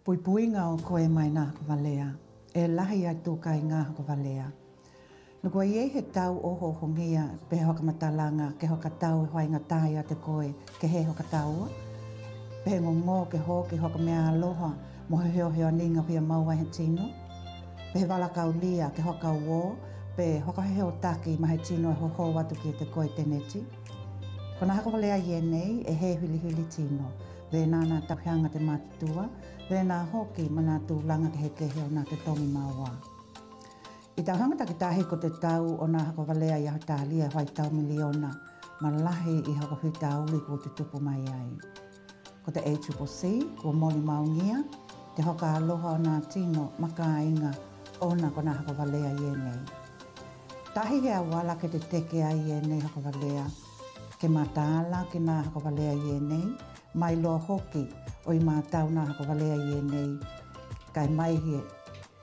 Pui puinga o koe mai nā hakavalea, e lahi ai tūkai ngā hakavalea. Nukua iei he tau oho hongia pe hoka matalanga ke hoka tau e hoainga tāi a te koe ke he hoka taua. Pe ngō ke hoki hoka mea aloha mo he heo heo ninga pia maua he tino. Pe he walakau lia ke hoka uo, pe hoka heo taki ma he tino e hoho watu ki te koe teneti. Kona hakavalea ienei e he huli huli tino. Ve nāna tapianga te mātutua, ve nā hoki mana tūlanga ke he kehe o nā te tongi maua. I tau hangata ki tāhi ko te tau o nā hakavalea i aho tālia hoi tau miliona, ma lahi i haka hui tāuli ko te tupu mai ai. Ko te ACCC, ko moli maungia, te hoka aloha o nā tino maka inga o nā ko nā hakavalea ienei. Tahi hea wala ke te teke ai ienei hakavalea, ke mātāla ke nā hakavalea ienei, mai loa hoki o i mātau nā hakavalea ienei, kai mai he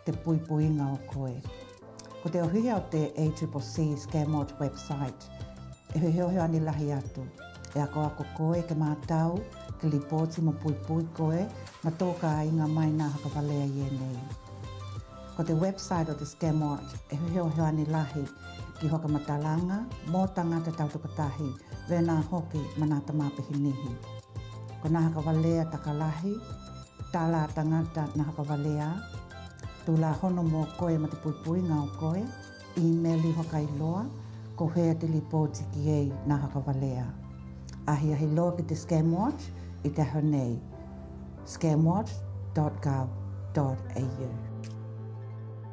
te puipuinga o koe. Ko te ohia o te ACCC Scamwatch website, e heo ani lahi atu. E ako koe ke mātau, ke lipoti mo puipui koe, ma tōka inga mai nā hakavalea ienei. Ko te website o te Scamwatch, e heo ani lahi ki hoka matalanga, mō tangata tautukatahi, ve nā hoki mana tamapihi nihi. Ko nā hakavalea takalahi, tāla tangata nā hakavalea, tūla hono mō koe ma te puipuinga o koe, e-maili hoka i loa, ko hea te lipoti ki ei nā hakavalea. Ahi loa ki te Scamwatch i te honei, scamwatch.gov.au.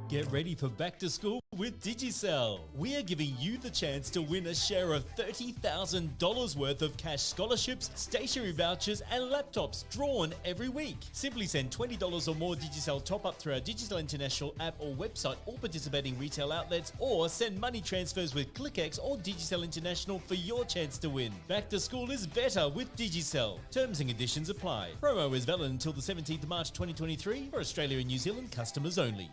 Get ready for back to school with Digicel. We are giving you the chance to win a share of $30,000 worth of cash scholarships, stationery vouchers and laptops drawn every week. Simply send $20 or more Digicel top up through our Digicel International app or website or participating retail outlets, or send money transfers with ClickX or Digicel International for your chance to win. Back to school is better with Digicel. Terms and conditions apply. Promo is valid until the 17th of March 2023 for Australia and New Zealand customers only.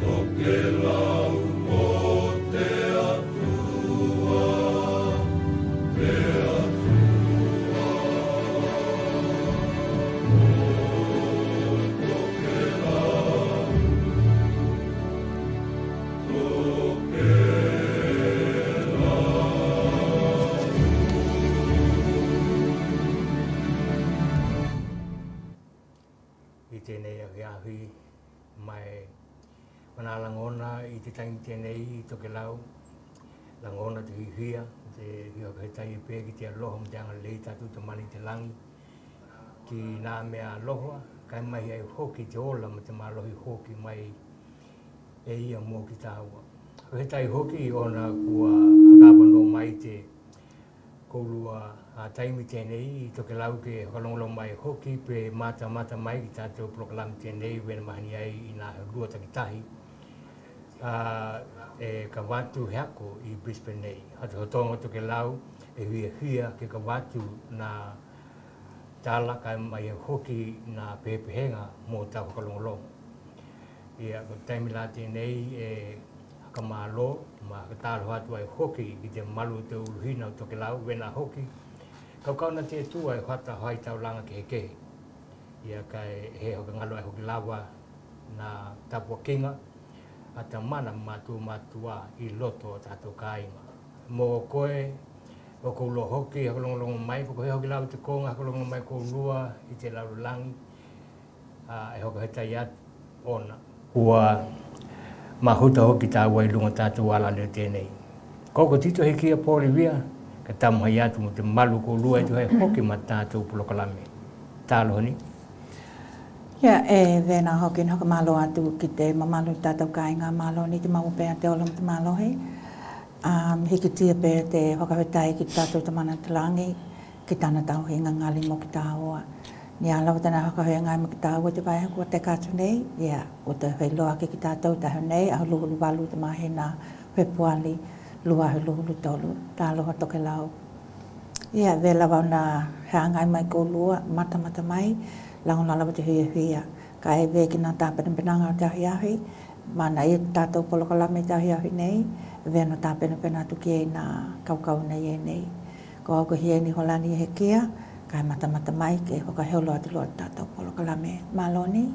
Tokelau o te atua, te atua. O Tokelau, I tēnei a hiahi mai mana langona I te taimi tēnei I Tokelau, langona te hihia, te hia kaitai pē ki te aloha mo te anga lei tātou te mani te langi. Ki nā mea aloha, kai mai ai hoki te ola mo te malohi hoki mai e ia mō ki tāua. Kaitai hoki I ona kua hakawano mai te koulua a taimi tēnei I Tokelau ke hakalongolong mai hoki pe mata mai ki tātou proklami tēnei wena mahani ai I nā rua takitahi. E ka watu heako I Brisbane nei. Hatu hotonga Tokelau e hia ke ka watu nā tāla kai mai hoki nā pepehenga mō tā hakalongolong. Ia ko taimi la tēnei e hakamalo ma ka tālo hatu ai hoki ki te malu te uluhina o Tokelau wena hoki. Kau kauna te tua e hata hai tau langa ke hekehe. Ia kai he hoka ngalo ai hoki lawa na tapua kinga. Ata mana matua I loto o tātou kāinga. Mō koe, o kou lo hoki, hakalongolongo mai, ko he hoki lawa te konga, hakalongolongo mai kou lua I te laulangi. E hoka he tai atu ona. Kua mahuta hoki tā wai lunga tātou ala leo tēnei. Koko tito he kia pōri wia, ka tamu hai atu mo te malu ko lua I tu hai hoki ma tātou pulokalame. Tālo honi? Ia, e vena hoki hoka malo atu ki te mamalu tātou kāinga malo ni te mawapea te ola mo te malo hei. Hiki tia pē te whakawhetai ki tātou tamana te langi, ki tāna tau hinga ngali mo ki tāua. Ni alawa tana whakawhea ngai mo ki tāua te waiha kua te kātu nei. Ia, o te whai loa ki tātou tahu nei, ahu luhulu walu te mahena, whepuali, lua ahu luhulu tolu, tāloha Tokelau. Ia, vela wau na hea ngai mai ko lua, mata mai, lango lalawa te hia. Ka e veki nā tāpena o te ahi, mana I tātou polokalame te ahi nei, vena tāpena tuki e nā kaukau nei e nei. Ko au ko hia ni holani he kia, ka e mata mai ke hoka heolo ati loa tātou polokalame. Maloni?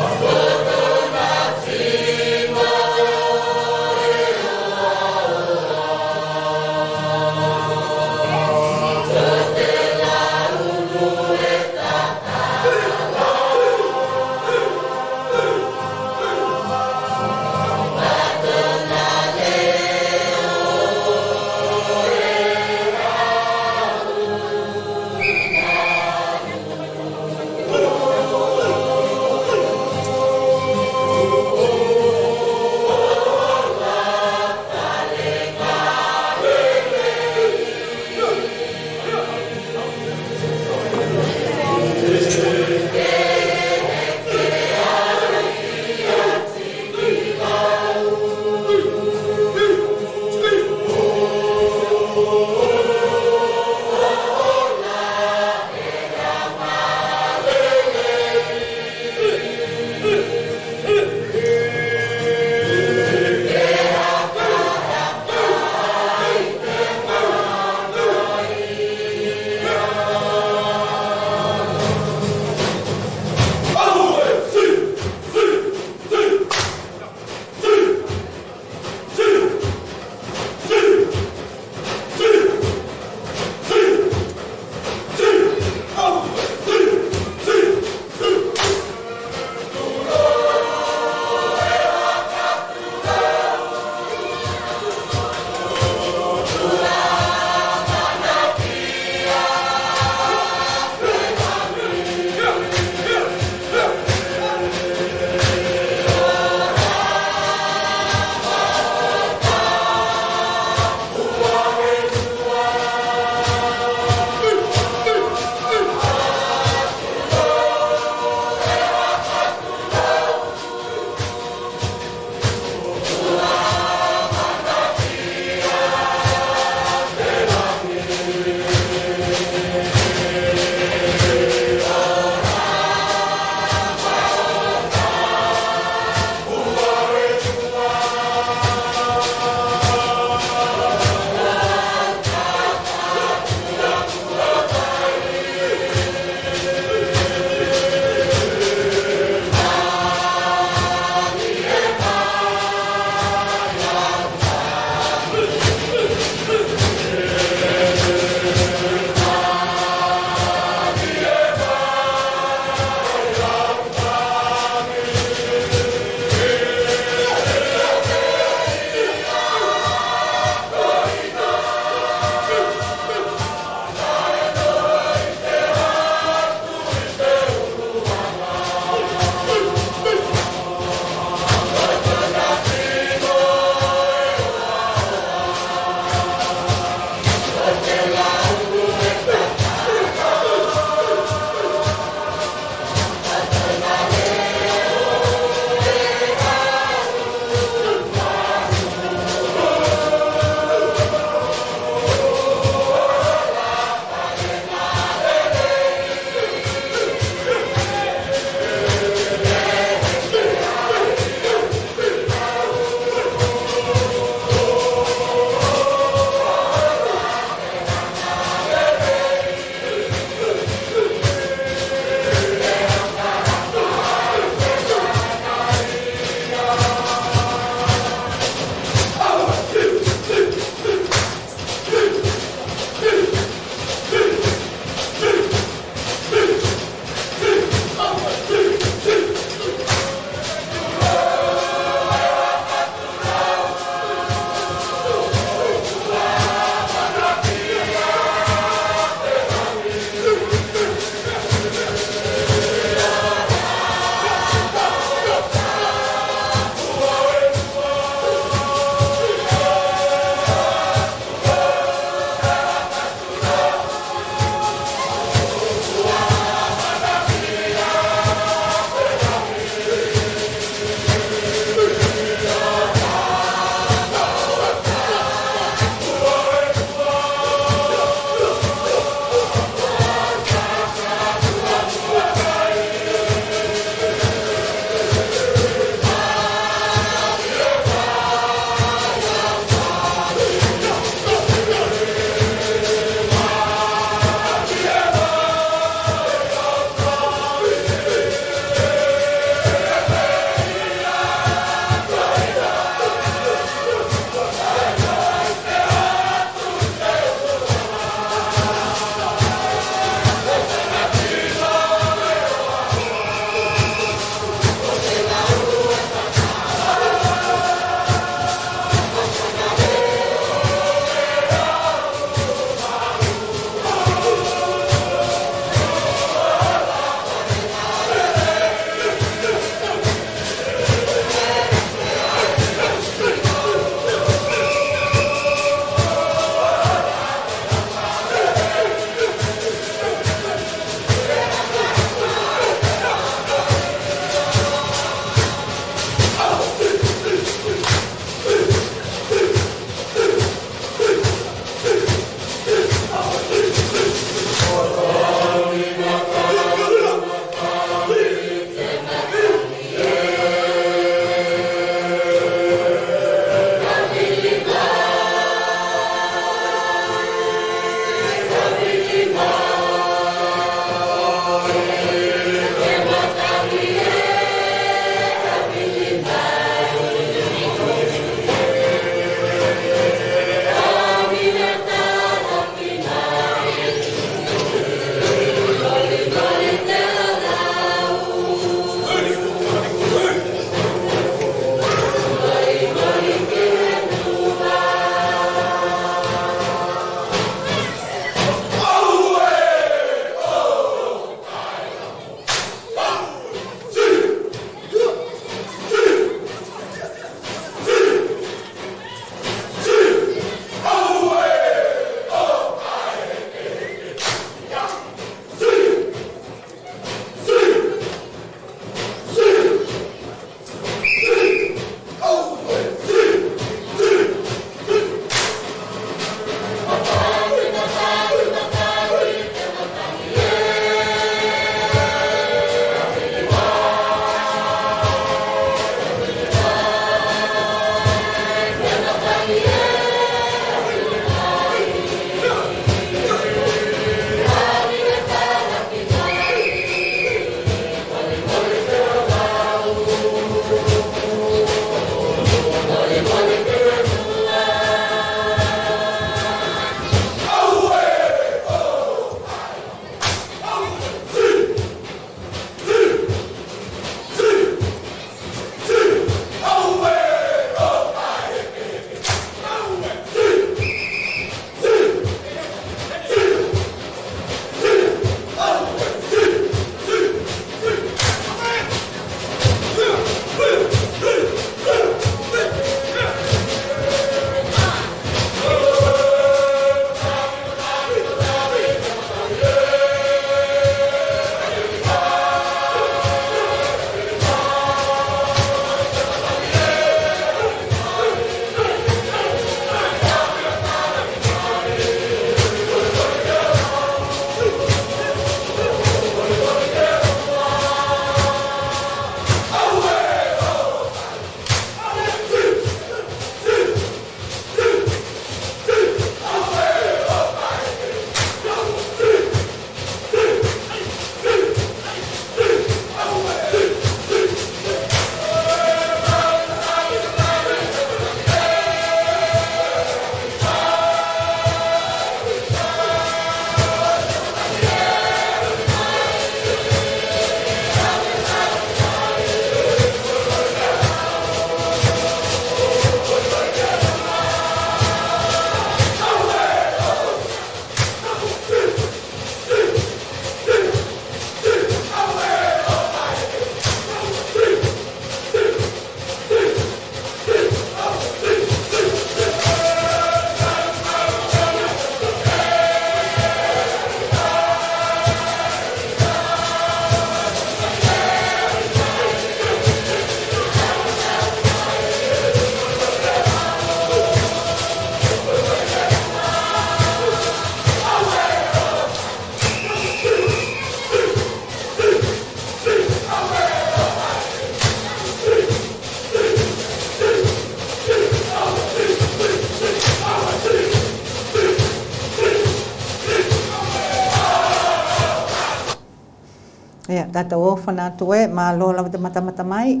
tātou ofana tue, ma lola te matamata mai.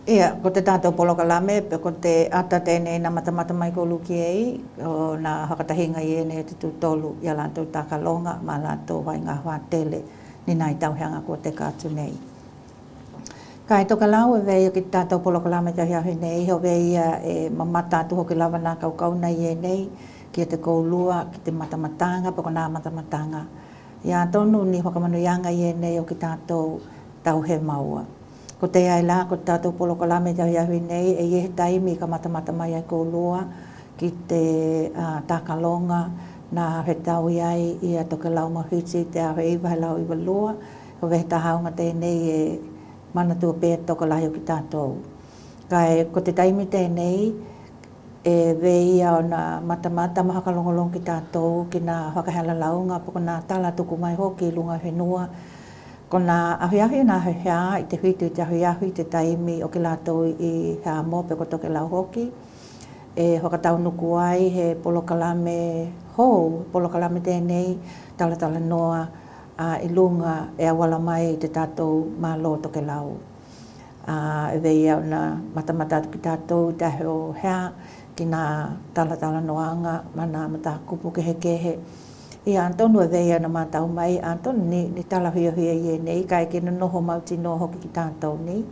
Ia, ko te tātou polokalame, pe ko te ata tēnei na matamata mai ko luki ei, o na hakatahinga i ene te tūtolu, ia lātou tākalonga, ma lātou vai ngā whātele, ni nai tauhanga ko te kātu nei. Kai Tokelau e vei ki tātou polokalame te hiahi nei, ho vei e mamata tu hoki lawa nā kaukau nei e nei, ki te koulua, ki te matamatanga, pako nā matamatanga. Ia tonu ni hokamanu ianga i e nei o ki tātou tau he maua. Ko te ai la, ko tātou polokalame te hiahi nei, e ie taimi ka matamata mai ai koulua, ki te tākalonga, nā he tau iai i a Tokelau mahiti, te aho iwa he lau iwa lua, ho vehe tahaunga te nei e mana tua pēr Tokelahi o ki tātou. Kai, ko te taimi tēnei, e vei au na matamata mahakalongolong ki tātou, ki nā whakahela launga, poko nā tala tuku mai hoki lunga whenua, ko nā ahuiahui nā ahuia, i te whitu i te ahuiahui, te taimi o ki lātou i hea mōpe ko Tokelau hoki, e whakatau nuku ai he polokalame hou, polokalame tēnei, tala noa, i lunga e awala mai te tātou mālo Tokelau. E vei au na matamata ki tātou te o hea ki nā tala noanga mana mata kupu kehe. I antonu e vei au na mātau mai, antonu ni tala huia i e nei, kai ki noho mauti no hoki ki tātou ni.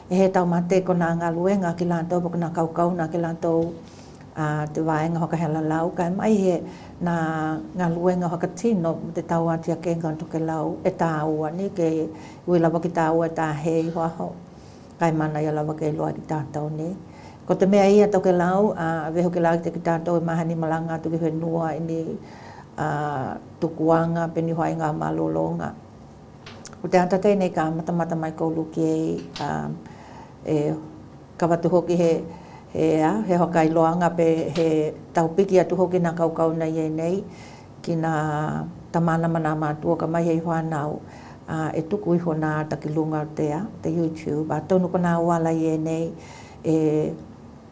E he tau mate ko nā ngā luenga ki lātou, poko nā kaukau nā ki lātou te waenga hoka hela lau, kai mai he nā ngā luenga hoka tino te tau atia kenga Tokelau e tā ua ni, ke ui lawa ki tā ua e tā hei hoaho, kai mana ia lawa ke loa ki tātou ni. Ko te mea ia Tokelau, veho ke lau ki tātou e mahani malanga tuki whenua ini tukuanga, peni hoai ngā malolonga. Ko te ata tēnei ka matamata mai koulu ki e kawatu hoki he hokai loanga pe he taupiki atu hoki nā kaukau nei e nei ki nā tamana mana mātua ka mai hei whanau e tuku iho nā takilunga te YouTube. A tonu ko nā wala i e nei e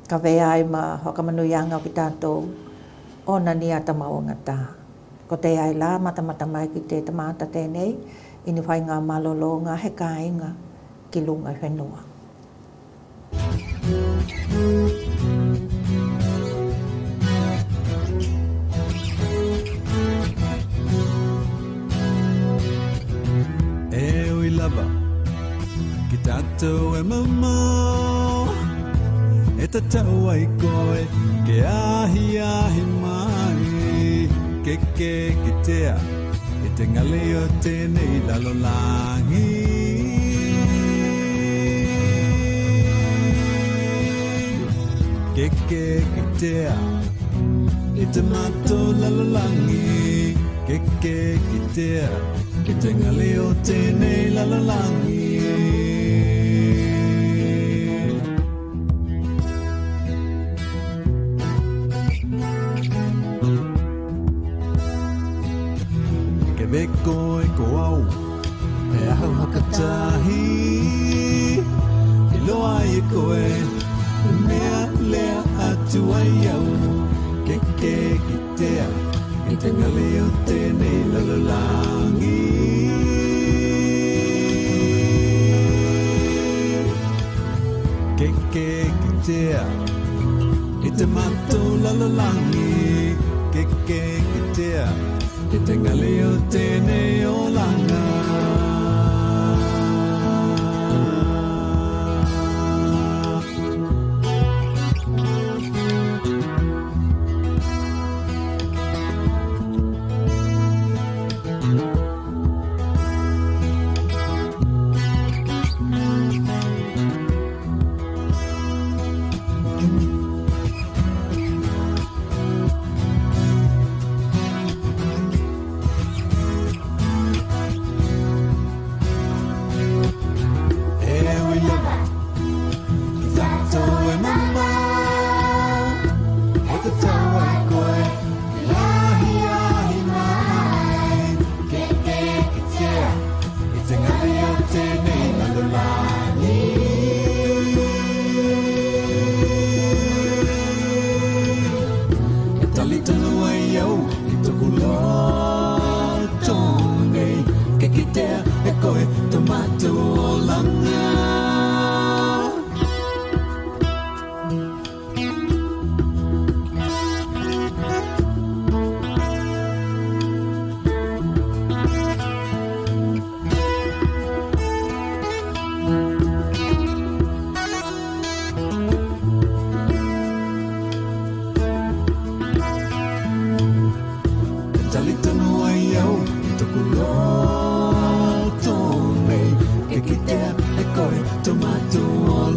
ka vea ai ma hokamanu ianga o ki tātou o na ni a tamaonga tā. Ko te ai la matamata mai ki te tamata tēnei ini whai ngā malolonga he kāinga ki lunga whenua. E oi lava ki tātou e mamau, e tatau ai koe ke ahi mai, ke ki tea, e te ngale o tēnei lalolangi. Ke ki tea, i te mato lalolangi, ke ki tea, ki te ngale o tēnei lalolangi. Ke beko e ko au, e ahau hakatahi, i loa i koe, mea lea atu ai au, ke ki tea, i te ngale o tēnei lalolangi. Ke ki tea, i te mato lalolangi, ke ki tea, i te ngale o tēnei o langa.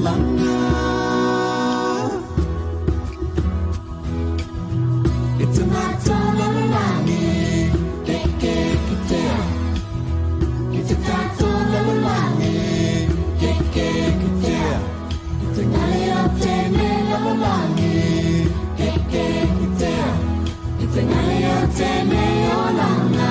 langa It's a mato lalangi Keke kitea It's a tato lalangi Keke kitea It's a nalea tene lalangi Keke kitea It's a nalea tene olanga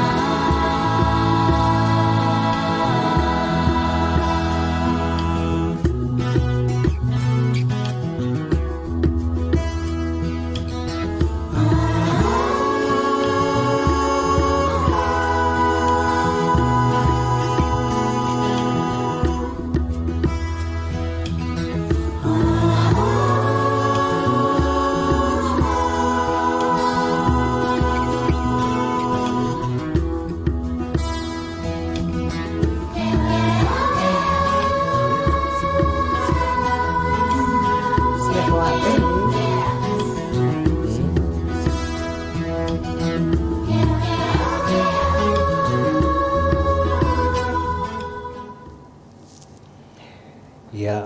Ia,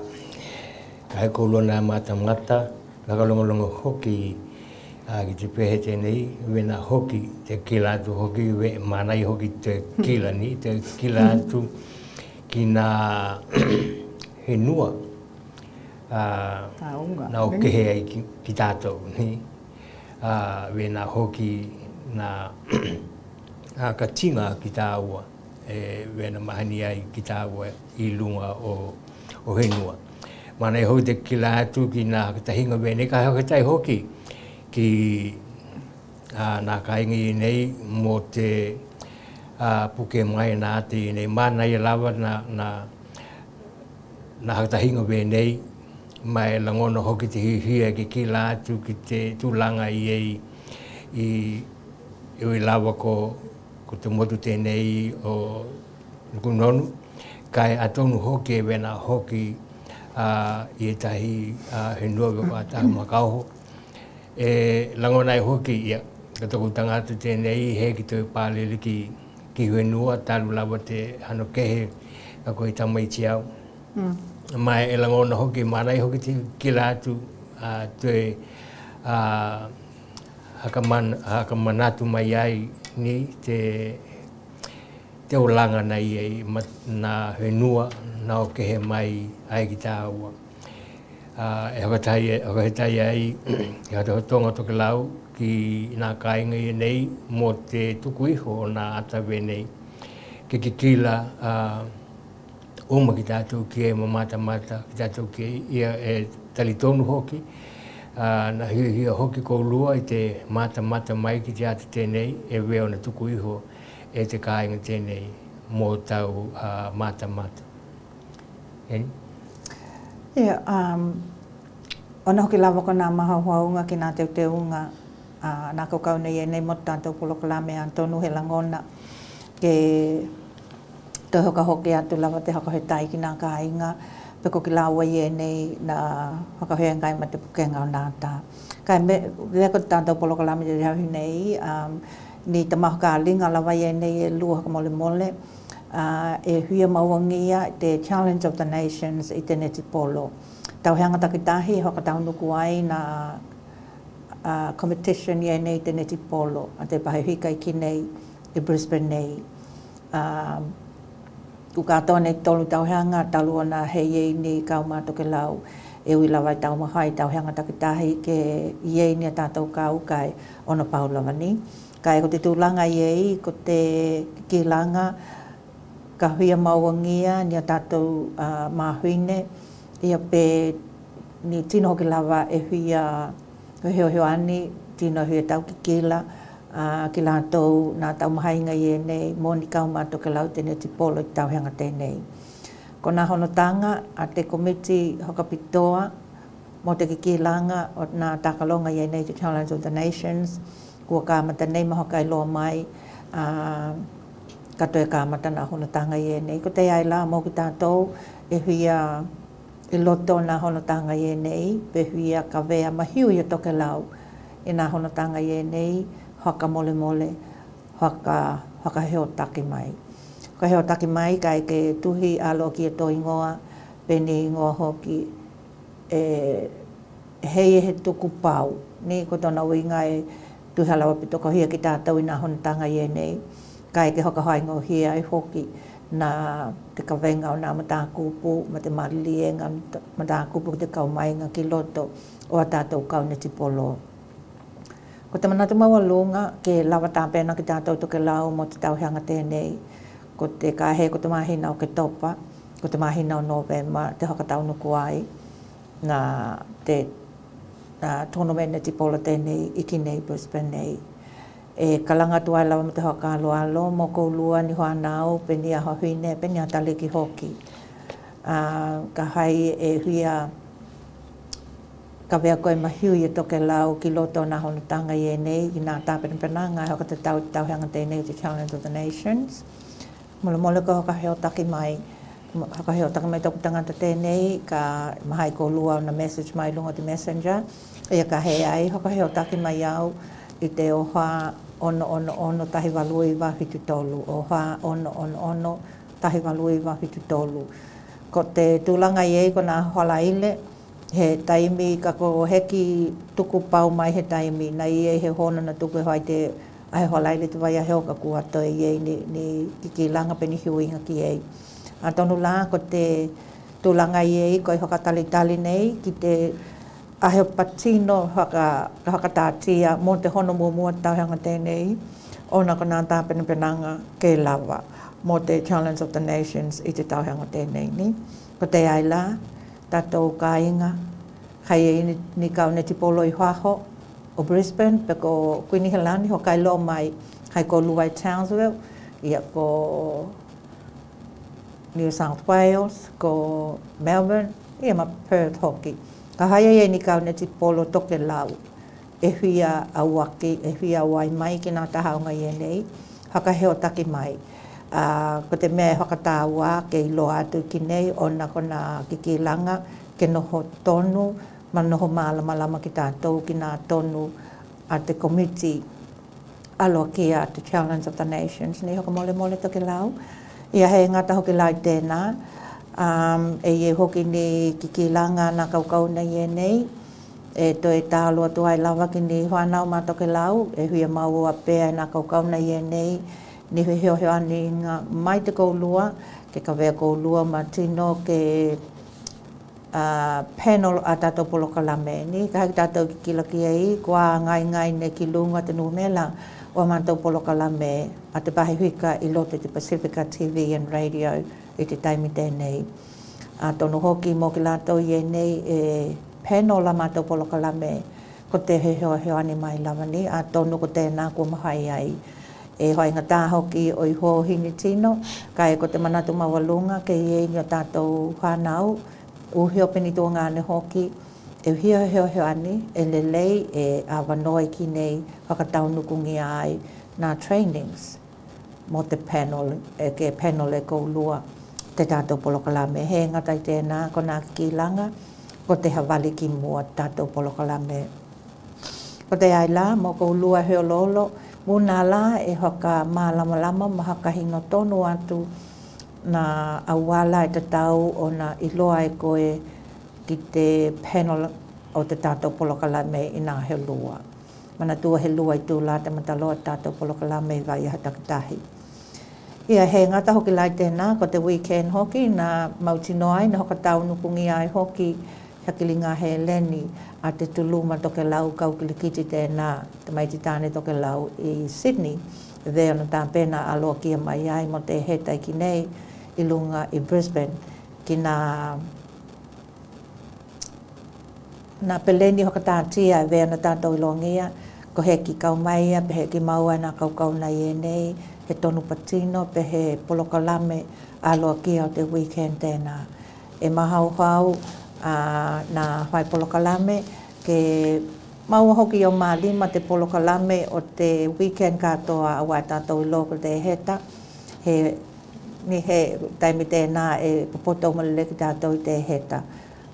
kai kolona mata-mata, lakalongo-longo hoki ki te pehe tēnei, wena hoki, te kila atu hoki, we manai hoki te kila ni, te kila atu ki nā he nua, nā o kehe ai ki tātou, ni. Wena hoki nā ka tinga ki tā ua, wena mahani ai ki tā ua I lunga o henua. Mana e hoi te kila atu ki nā tahinga wene, ka hokatai hoki ki nā kaingi nei mō te puke mai nā te nei. Mana I lawa nā tahinga wene, mai langona hoki te hihia ki kila atu ki te tūlanga I lawa ko te motu tēnei o nukunonu. Kai atonu hoki e wena hoki I tahi he nua weko atahu makauho. Langonai hoki ia, ka toku tangata tēnei he ki te pālele ki whenua, talu lawa te hano kehe ka koe tamai tiau. Mai e langona hoki, manai hoki te kila atu te hakamanatu mai ai ni te olanga nei ai nā whenua, nā o kehe mai ai ki tā ua. E hakatai ai, e hatahotonga Tokelau ki nā kāinga I nei mō te tuku iho o nā atawe nei. Ke ki kila uma ki tātou ki e mata ki tātou ki ia e talitonu hoki. Nā hia hoki kou lua I te mata mai ki te ata tēnei e weo na tuku iho. E te kāinga tēnei mō tau mata. Eni? Ia, ona hoki lawa ko nā maha huaunga ki nā te unga nā kaukau nei e nei mo tātou polokala me antonu he langona ke te hoka hoki atu lawa te hakahetai ki nā kāinga pe ko ki lawa I nei nā hakaheangai ma te pukenga o nā tā. Kai me leko tātou polokala me te hawi nei ni te mahu ka linga lawa I nei e lua haka mole e huia mauangia te Challenge of the Nations I te neti polo. Tau heanga takitahi hoka tau nuku ai na competition I nei te neti polo a te pahihika I ki nei I Brisbane nei. Ku katoa nei tolu tau heanga talu ana hei ni kauma Tokelau e ui lawa I tau mahai tau heanga takitahi ke I ni a tātou kau kai ona paulawa ni. Kai ko te tūlanga I ko te kilanga ka huia mauangia ni a tātou mahuine ia pe ni tino hoki lawa e huia heo ani tino huia tau ki kila ki lātou nā tau mahainga I nei mō ni kauma Tokelau te neti polo I tau heanga tēnei. Ko nā honotanga a te komiti hokapitoa mō te kikilanga o nā takalonga I nei te Challenge of the Nations kua kāmata nei mahoka I loa mai katoe kāmata nā honotanga I nei. Ko te ai la mō ki tātou e huia I loto nā honotanga I nei pe huia ka vea mahiu I Tokelau I nā honotanga I nei haka mole haka heo taki mai. Ka heo taki mai kai ke tuhi alo ki e toi ngoa peni ngoa hoki hei he tuku pau. Ni ko tona winga e tuhalawa pitoko hia ki tātou ina honatanga i nei. Kai ke hoka haingo hia e hoki na te kawenga o nā matakupu, ma te marilienga, matakupu te kaumainga ki loto o a tātou kaune tipolo. Ko te manatu mawalunga ke lawa tāpena ki tātou Tokelau mo te tauhanga tēnei. Ko te kahe ko te mahina o ke topa, ko te mahina o November, te hoka taunuku ai, na te tournamenta tipolo tēnei, iki nei, Brisbane nei. E kalanga tu ai lawa me te hoka alo mo ko lua ni hoa nao, peni a hohine, peni a taliki hoki. Ka hai e huia ka wea koe mahiu i Tokelau ki loto nā honatanga i nei, i nā tāpenpenanga, hoka te tauhanga tēnei, the Challenge of the Nations. Mole ko hoka heo taki mai, hoka heo taki mai toku tangata tēnei, ka mahai ko lua na message mai lunga te messenger, ia ka hei ai, hoka heo taki mai au, i te oha ono tahi walui wahitu tolu, oha ono tahi walui wahitu tolu. Ko te tūlanga i ko nā hola ile, he taimi ka ko heki tuku pau mai he taimi, na i he hona na tuku hoi te ai hola ile te vai a heo ka kua toi i ni ki langa peni hiuinga ki ei. A tonu la ko te tūlanga i ko i hoka tali nei, ki te aheo patino haka tātia mo te hono mua tauhanga tēnei, ona ko nā tāpenanga ke lawa mo te Challenge of the Nations i te tauhanga tēnei ni. Ko te aila, tātou ka inga, kai e ni kaune tipolo i Huaho o Brisbane, pe ko Queenie Helani ho kai lo mai, kai ko Luai Townsville, ia ko New South Wales, ko Melbourne, ia ma Perth hoki. Ka haia e ni kaune tipolo Tokelau, e huia awaki, e huia wai mai ki nā tahaunga i nei, haka heo taki mai. Ko te mea haka tāua ke ilo atu ki nei, ona ko nā kikilanga, ke noho tonu, ma noho malama ki tātou ki nā tonu a te committee aloa ki a te Challenge of the Nations, ni hoka mole Tokelau. Ia hei ngata hoki lai tēnā, e ie hoki ni kikilanga nā kaukau nei e nei, e toi tālua tu ai lawa ki ni whanau mā Tokelau, e huia mau Apia nā kaukau nei e nei, ni hui heo ani ngā mai te koulua, ke ka wea koulua ma tino ke panel a tātou polokalame ni, ka haki tātou ki kila ki ei, kua ngai ne ki lunga te numela o mātou polokalame a te pahi huika i lote te Pasifika TV and Radio i te taimi tēnei. A tonu hoki mō ki lātou i nei e panel a mātou polokalame ko te heo ani mai lawa ni, a tonu ko tēnā kua mahai ai. E hoi ngā tā hoki o i ho hini tino, ka e ko te manatu mawalunga ke i ni o tātou whanau, uhio peni tō ngāne hoki, e hio ani, e lelei e awanoi ki nei whakataunukungi ai nā trainings mo te panel, ke panel e koulua te tātou polokalame. He ngatai tēnā ko nā kilanga, ko te hawali ki mua tātou polokalame. Ko te aila, mo koulua heo lolo, muna la e hoka mālama ma haka hino tonu atu na awala e te tau o na iloa e koe ki te panel o te tātou polokalame i nā he lua. Mana tua he lua i tūlā te mataloa tātou polokalame i vai aha takitahi. Ia he ngata hoki lai tēnā, ko te weekend hoki, na mautino ai, na hoka taunukungi ai hoki, hakilinga he leni, a te tuluma Tokelau kaukilikiti tēnā, te maiti tāne Tokelau i Sydney, vea no tā pēnā aloa kia mai ai mo te hetai ki nei, i lunga i Brisbane, ki nā peleni hoka tātia e vea na tātou ilongia, ko he ki kaumaia, pe he ki maua nā kaukau nei e nei, he tonu patino, pe he polokalame aloa kia o te weekend tēnā. E mahau nā whai polokalame, ke maua hoki o mā lima te polokalame o te weekend katoa a wai tātou i loko te heta, ni he taimi tēnā e popoto malele ki tātou i te heta.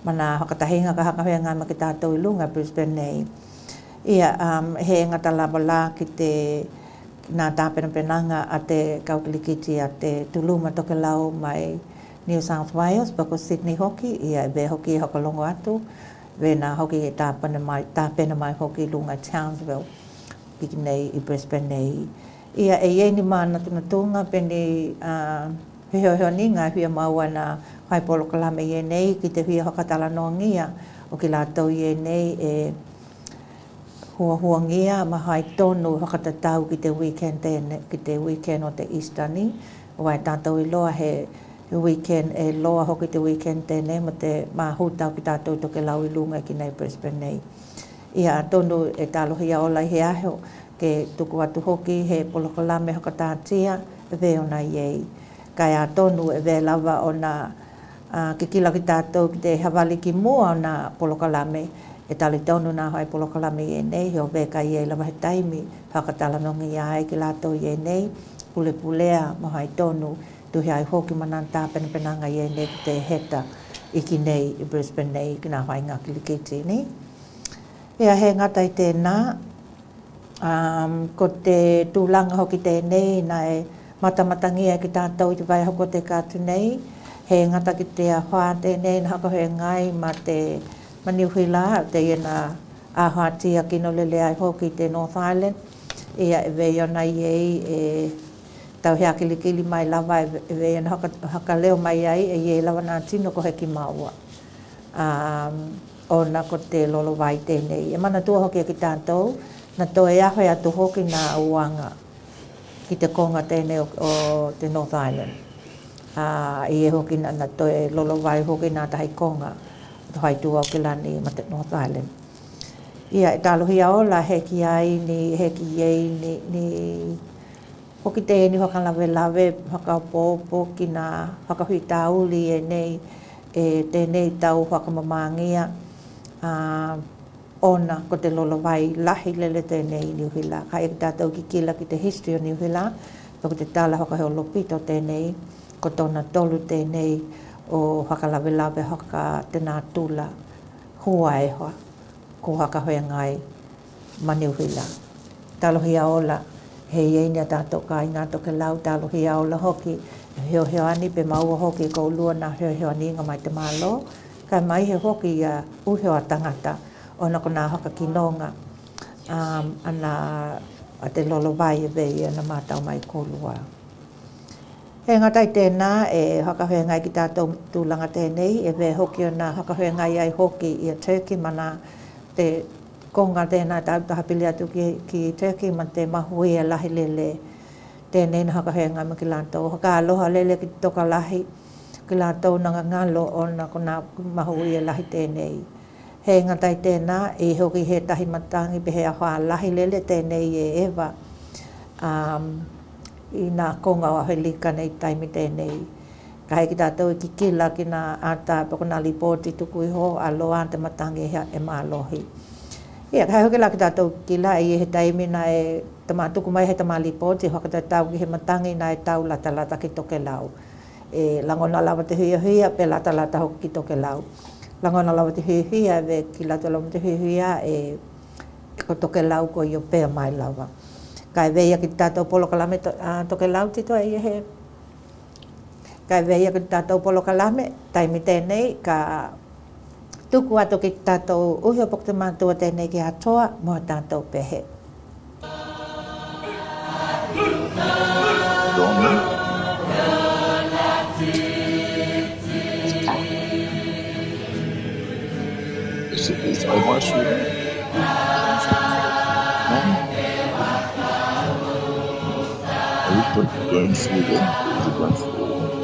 Mana hakatahinga ka haka whenga ma ki tātou i lunga Brisbane nei. Ia he ngata lawala ki te nā tāpenanga a te kaukilikiti a te tuluma Tokelau mai New South Wales pako Sydney hoki ia ve hoki hokalongo atu ve na hoki e tāpena mai hoki lunga Townsville ki nei I Brisbane nei ia e ieni mana tunga peni heo ni ngā hia maua na hai polo kalame ie nei ki te hia hokatala noangia o ki lātou ie nei e huangia ma hai tonu hokatatau ki te weekend o te Easter ni o ai tātou I loa he weekend e loa hoki te weekend tēnei ma te mahutau ki tātou Tokelau I lunga ki nei Brisbane nei. Ia tonu e tālohia ola he aho ke tuku atu hoki he polokalame hokatātia e ve ona iei. Kai a tonu e ve lava ona ke kila ki tātou ki te hawali ki mua ona polokalame e tali tonu nā hai polokalame iei nei heo ve kai iei lava he taimi hakatala nongi ia ai ki lātou iei nei pule pulea ma hai tonu tuhi ai hoki mananta penanga iei nei ki te heta iki nei I Brisbane nei ki nā hai ngā kilikiti ni. Ia he ngata I tēnā ko te tūlanga hoki tēnei na e matamatangia ki tātou I te vai hoko te kātu nei he ngata ki te ahoa tēnei na hako he ngai ma te maniuhila te iena ahoatia kino lele ai hoki te North Island ia e vei ona iei e tau hea kilikili mai lava e vei ona haka leo mai ai e iei lava nā tino ko heki maua ona ko te lolo vai tēnei e mana tua hoki ki tātou na to e aho atu hoki nā uanga ki te konga tēnei o te North Island I e hoki na to e lolo vai hoki nā tahi konga hai tua o ke lani ma te North Island. Ia e tālohia ola heki ai ni heki iei ni hoki te ni hakalawe hakapopo ki nā hakahui tāuli e nei e tēnei tau hakamamangia ona ko te lolo vai lahi lele tēnei niuhila. Kai e tātou ki kila ki te history o niuhila ko te tāla hakaheo lopito tēnei ko tōna tolu tēnei o hakalawe haka tēnā tūla hua e hoa ko haka hoi ngai maniuhila. Tālohia ola he iei a tātou ka I ngā Tokelau tālohia ola hoki heo ani pe maua hoki ko lua nā heo ani inga mai te malo kai mai he hoki ia uheo a tangata ona ko nā haka kinonga ana a te lolo vai e vei ana mātau mai ko lua. He ngatai tēnā e hakahoe ngai ki tātou tūlanga tēnei e ve hoki o nā hakahoe ngai ai hoki I a Turkey mana te konga tēnā tāu tahapili atu ki Turkey ma te mahui e lahi lele tēnei na hakahoe ngai ma ki lātou haka aloha lele ki toka lahi ki lātou nanga ngalo o na ko nā mahui e lahi tēnei. He ngatai tēnā e hoki he tahi matangi pe he ahoa lahi lele tēnei e ewa I nā konga o he lika nei taimi tēnei. Ka hei ki tātou ki kila ki nā ata pako nā lipoti tuku iho a loa te matangi e mālohi. Ia, ka hei hoki la ki tātou kila I he taimi na e tamā tuku mai he tamā lipoti hoka te tau ki he matangi na e tau lata ki Tokelau. E langona lawa te huia pe lata hoki ki Tokelau. Langona lawa te huia ve ki lata lawa te huia e ko Tokelau ko I o pēr mai lawa. Kai veia ki tātou polokalame Tokelau tito e he. Kai veia ki tātou polokalame taimi tēnei ka tuku atu ki tātou uhi o pok te mātua tēnei ki atoa mo tātou pehe. It's almost going through the going through.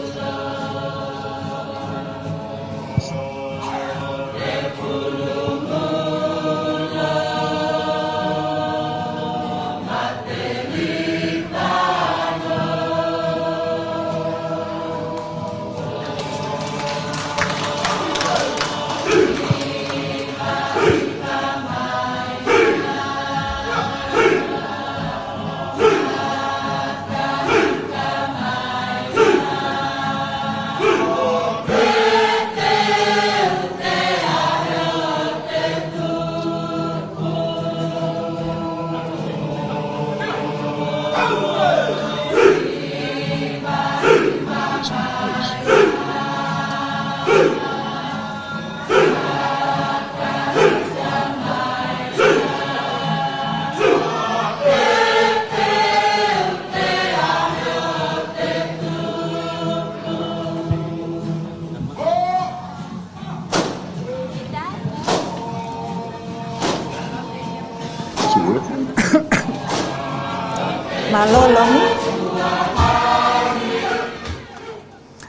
Malo lomi.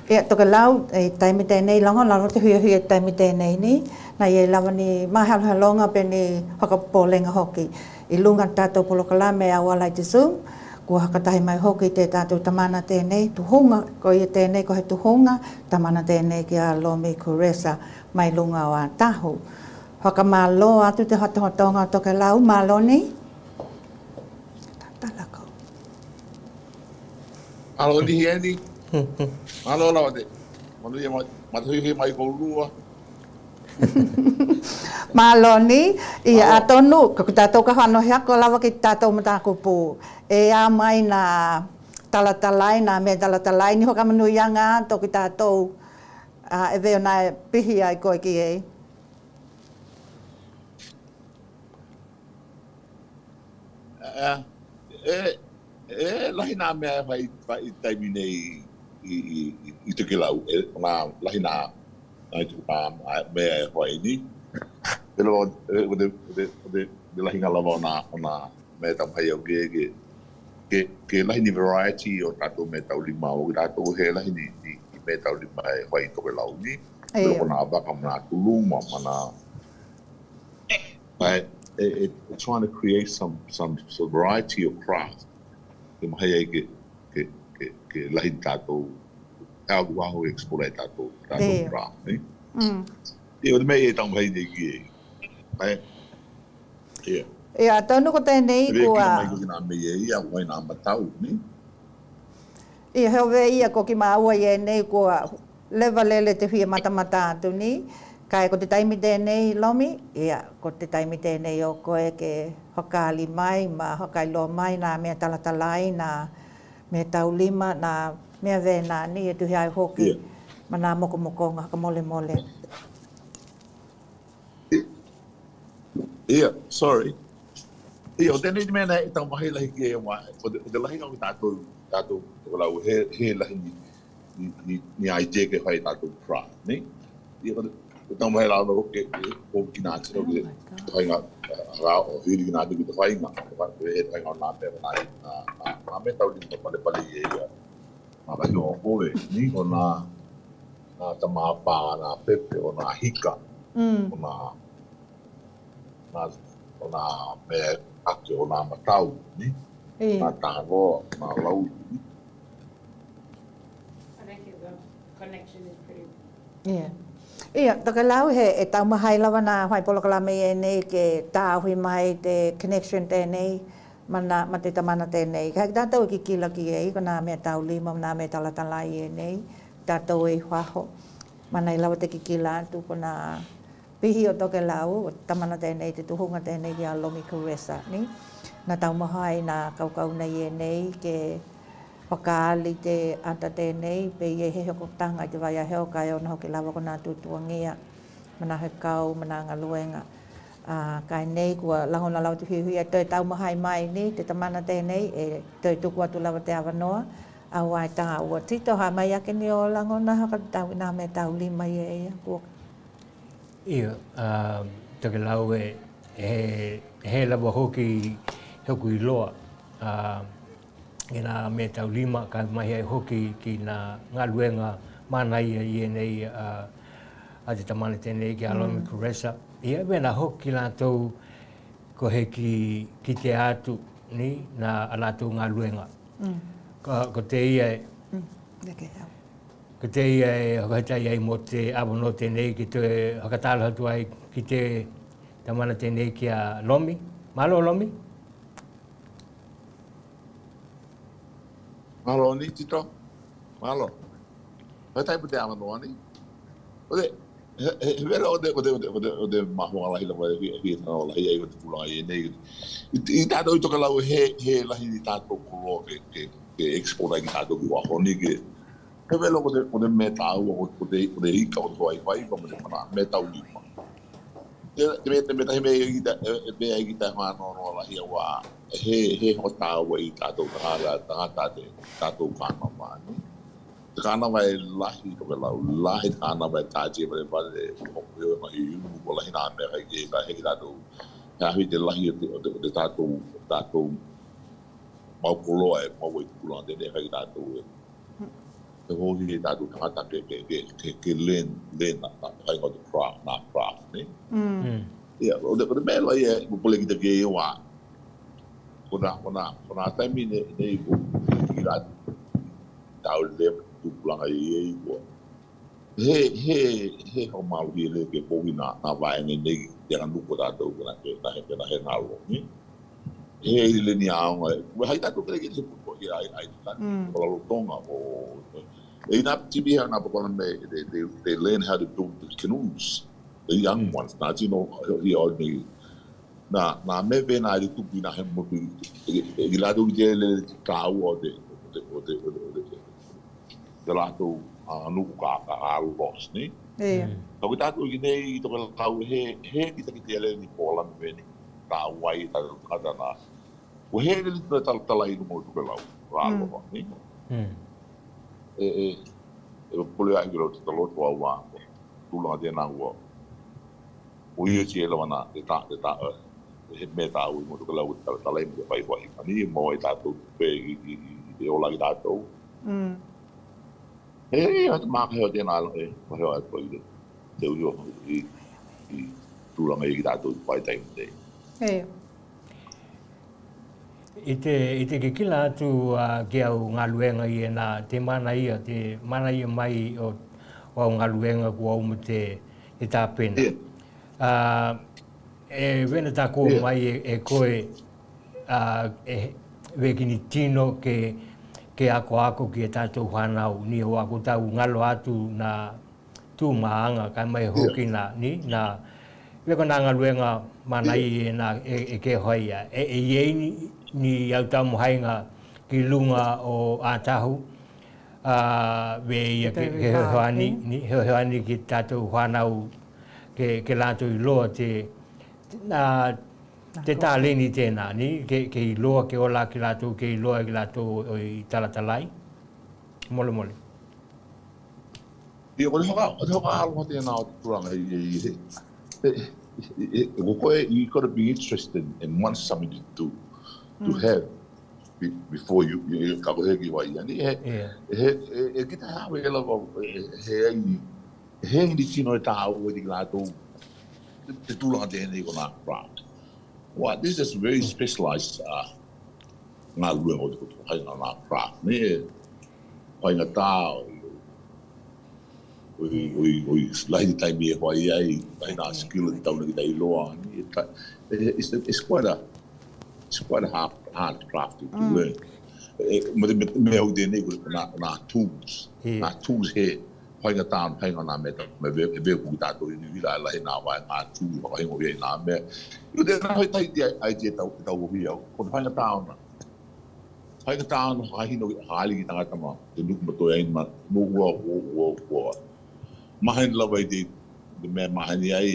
Ia Tokelau taimi tēnei longa lalo te hui taimi tēnei ni na ye lawa ni mahalhalonga pe ni whakapolenga hoki I lunga tātou polokala me awala I te Zoom kua hakatahi mai hoki te tātou tamana tēnei tuhunga ko ia tēnei ko he tuhunga tamana tēnei ki a lomi kuresa mai lunga o a tahu whakamalo atu te hotonga Tokelau malo ni talako Alo ni hieni. Alo lawa te. Manu ia matahui mai ko lua. Maloni ia atonu ko tātou ka hano hea ko lawa ki tātou matakupu e a mai na talatalai na me talatalai ni hoka manu ianga to ki tātou e veo na pihi ai koe ki e lahi nā mea vai taimi nei I Tokelau nā lahi nā ai tu mea e hoi ni pero de lahi ngā lava ona mea tampai au ke lahi ni variety o tātou mea tau lima o tātou he lahi ni mea tau lima e hoi Tokelau ni pero ona waka mana tuluma mana trying to create some variety of craft ke mahai ai ke lahi tātou au aho explore tātou craft ni e o mei e tau mai nei ki e ia tonu ko tēnei kua mai ko nā mei e ia wai nā matau ni ia hewe ia ko ki maua i e nei kua lewa lele te whia matamata atu ni kai ko te taimi tēnei lomi ia ko te taimi tēnei o koe ke hokali mai ma hokailo mai nā mea talatalai nā mea tau lima nā mea vena ni e tuhi ai hoki ma nā mokomokonga haka mole mole ia sorry ia o tēnei mea nei tau mahi lahi ki e wa o te lahi ngau tātou Tokelau he lahi ni ai te ke whai tātou pra ni ia ko tau mahi lau no ke o ki nā tino ki whai ngā rao o hiri ki nā tino ki whai ngā e whai ngā nā pēra nā me tau lima pale pale i e ia nā lahi o koe ni o nā tamāpā nā pepe o nā hika o nā me ake o nā matau ni nā tāgo nā lau ni connection is pretty. Yeah. Ia, Tokelau he e tau mahai lawa nā whai polokala me e nei ke tāhui mai te connection tēnei ma te tamana tēnei. Ka tātou ki kila ki e, ko nā mea tau lima, nā mea talatalai e nei, tātou e whaho. Mana I lawa te ki kila atu ko nā pihi o Tokelau, o tamana tēnei, te tuhunga tēnei ki a lomi kuresa ni. Nā tau mahai nā kaukau nei e nei ke whakaali te ata tēnei, pe i e he hoko tanga I te vai a heo kai o na hoki lawa ko nā tūtuangia, mana he kau, mana ngā luenga. Kai nei kua langona lau te hui e toi tau mahai mai ni, te tamana tēnei, e toi tuku atu lawa te awanoa, a wai tanga ua tito ha mai ake ni o langona haka tau nā me tau lima I e ia kua. Ia, Tokelau he lawa hoki hoku I loa, I nā me tau lima ka mai ai hoki ki nā ngā luenga mana I e nei a te tamana tēnei ki a lomi kuresa. Ia me nā hoki lātou ko he ki te atu ni nā lātou ngā luenga. Ko te ia ko te ia e hakatai ai mo te awono tēnei ki te hakatala hatu ai ki te tamana tēnei ki a lomi. Malo lomi? Malo ni tito, malo. Vai tai pute ama no ni. Ode, he vera ode mahua lahi la vai he no lahi ai o te pula ai nei. I tātou I Tokelau he lahi ni tātou kolo ke export ai ki tātou ki wahoni ke. He vera ode me tāu ode ika o te vai ko me mana me tau lima. Te me tahi me ai ki tā whāno no lahi awa. He ho tāua I tātou tahata te tātou kāna wāni. Te kāna wai lahi Tokelau, lahi kāna wai tātia pare pare o pio na I umu ko lahi nā mea kai ke ka heki tātou Hahi te lahi o te tātou maukoloa e mau i kulang te ne kai tātou e. Te hohi e tātou tangata ke len na kai ngā te craft, ne? Ia, o te mea lai e, mupole ki te ke e wā. Kona taimi ne i ko, ki rā tau le tūpulanga i e i ko. He hau mau hi le ke pohi nā waenga nei te anuko tātou kena he ngā rongi. He i le ni aonga e, we hai tātou kere ki te pupo i ai tātou, kola rotonga o... E nā tibi hea nā pakona me, they learn how to build the canoes, the young ones, nā tino hi au nei. Nā me vena i tupi nā he motu, i lātou i te le kāu o te lātou anuku ka ālos, ne? Tau ki tātou i nei i Tokelau he ki te ele ni pōlami veni, tā wai tātou kata nā. O he le litura talai i mo Tokelau, rāloa, ne? E pule ai ki rau te taloto au wā, tūlanga tēnā ua. O i eti e lawa nā, he me tāu i mo Tokelau talai mo te whaiwhai. Ani e mo ai tātou pē i ola ki tātou. Hei maka heo tēnā e, heo ato i te uio i tūlanga i ki tātou i whai taimu te. I te ke kila atu ki au ngā luenga i e nā te mana ia mai o au ngā luenga kua au mo te tāpena. E wena tā kua mai e koe wekini tino ke ako ki e tātou whanau ni o ako tau ngalo atu nā tū maanga kai mai hoki nā weko nā ngā luenga mana i e nā e ke hoia. E iei ni au tau mohainga ki lunga o ātahu we ia ke heohani ki tātou whanau ke lātou i loa te tāleni tēnā ni ke i loa ke ola ki lātou ke i loa ki lātou o i talatalai mole Ia kore hoka aloha tēnā o te turanga you got to be interested and want something to have before you kakoheki wai ani e kita hawe ela he ni tino e tāu o te lātou te tūlanga tēnei ko nā craft. Well, this is very specialized ngā ruenga o te kutu haina nā craft. Ne haina tā oi lahi taimi e wai ai haina skill e tauna ki tai loa. It's quite a hard craft to learn. Me au tēnei ko nā tools. Nā tools he hainga tāna hainga nā meta. Me veku ki tātou i niwila e lahi nā wai ngā tūi whakahingo i nā mea. Io tēnā hoi taiti ai te tau hui au. Kono hainga tāna. Hainga tāna hahino haali ki tangata ma. Te nuku matoi aina ma ua. Mahani lawa i te mea mahani ai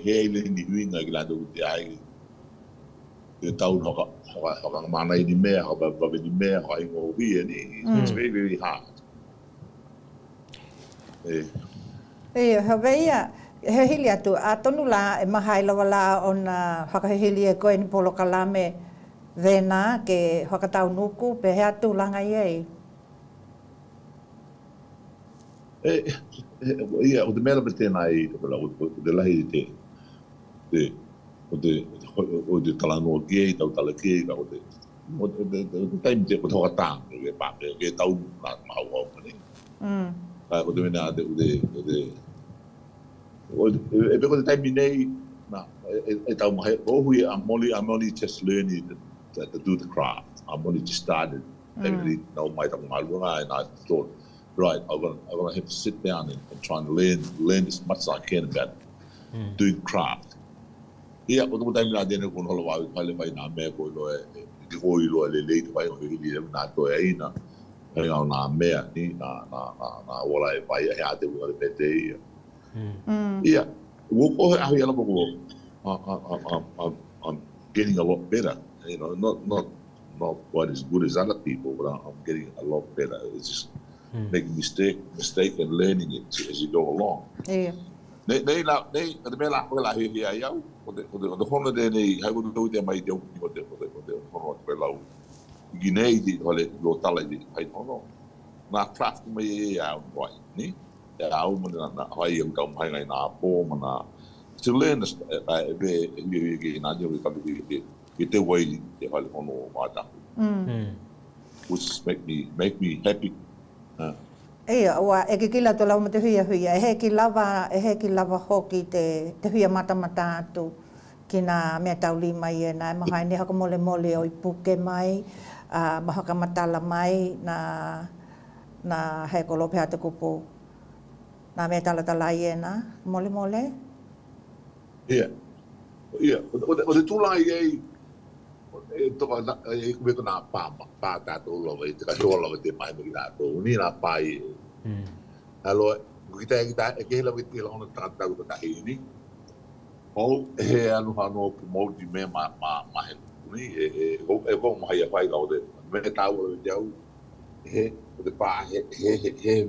he le ni huinga ki lātou te ai. Te tau haka mana i ni mea, haka wawe ni mea, haka ingo hui ni. It's very, very hard. Haweia, he hili atu, a tonu la e mahai lawa la o na whakahihili e koe ni polo kalame vena ke whakatau nuku, pe he atu langa i ei? Ia, o te mea lawa tēnā i o te lahi o te talanoa kei, tau tala kei, o te taimi te kotoka tānga, ke pāpe, ke tau nā mahau au mani. O te mena e peko te taimi nei, e tau mahe, I'm only just learning to do the craft. I'm only just started. I really know my takunga and I thought, right, I'm gonna have to sit down and try and learn as much as I can about doing craft. Ia, o tō taimi nā tēnei kono hola wāwi whaile whai nā mea koe loe, ki hoi loe le leite whai o hili nā toe aina, hei ngau nā mea ni, nā ola e whai he ate wika le pete ia. Ia, uoko ahi ala moko, I'm getting a lot better, you know, not quite as good as other people, but I'm getting a lot better. It's just making mistake and learning it as you go along. Nei la me la ko la he ia o de hono de nei ha ko do de mai de o de hono ko la Guinea di ole lo tala di ai hono na craft mai ia boy ni ya o mo na hai o ka mai ngai na po mana Chilean be ni na de ka bi te wai de ole hono mata which make me happy wa e ke la to la mo te hia e ki lava hoki te hia mata atu kina me tauli mai e na mahai ni haka mole o i puke mai mahaka matala mai na he ko lope ate kupu na me tala e na mole ia o de tula e to ka e ku na pa ta to lo e te ka to lo te mai me na to ni na pai alo kita e ke la witi lo na ta ta ni o he anu hano mo di me ma he ni e ko mai fai lo de me ta o de au he de pa he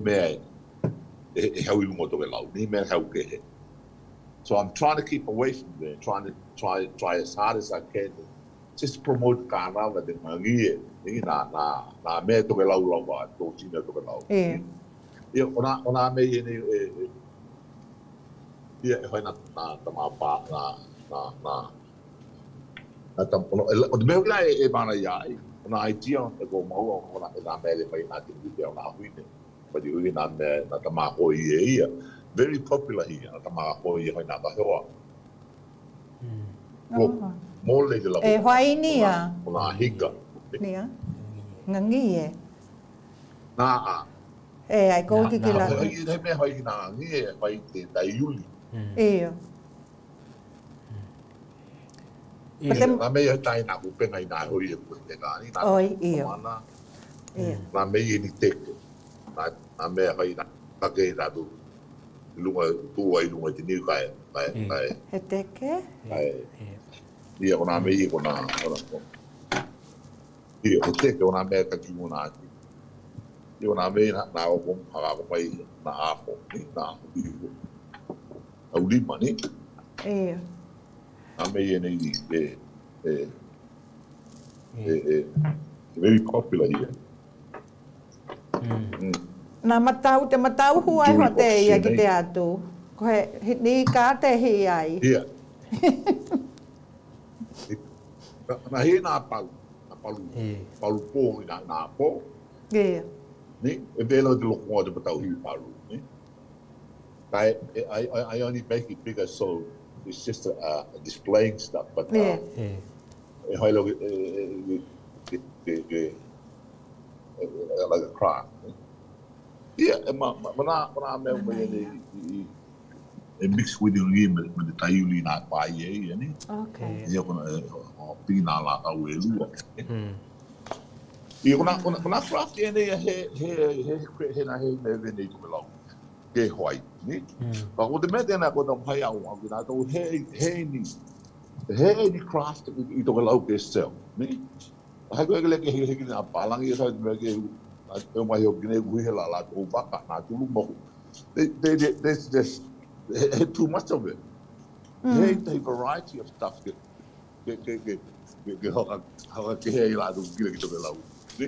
me e how we mo to lo ni me how ke so I'm trying to keep away from there try as hard as I can just promote carnaval de mangi ni na me to ke lau ba to china to ke lau ona me ni e foi na tama pa na tam o de me la e bana ya ona idea e go mo ona na me le mai na ti de ona huine pa di na me na tama ho ia very popular here na tama ho ia na ba ho mole de la e hoi ni a ona hika ni a ngangi e na ai ko ki la e me hoi na ni e vai te dai yuli na me e tai na ku penga ina hoi e ku te ka ni na na me e ni te na me hoi na ka ke da du lunga tu ai lunga te ni kai he te ke ia ona me i ona ia o te ke ona me ka ki mona ati ia ona me na o ko ha ko mai na a ko ni na au lima ni na me i nei very popular here na te matau huai ho te ia ki te atu ko he ni ka te hi ai na he na palu po na po ni e velo de lo ko de patau hi palu ni I only make it bigger so it's just displaying stuff but e hoi lo like a craft mana me e mix with the game with the taiuli na pa ye ni ia kona pina la au e lua ia kona craft e nei he na he me nei to lo ke hoi ni pa o de mete na ko to pai au na to he ni craft i to lo ke sel ni ha ko le ke na palang ia sa me ke o mai o gine hui la to baka na tu mo there's just too much of it. Hey, the variety of stuff get how ke he la do gile to la. Ni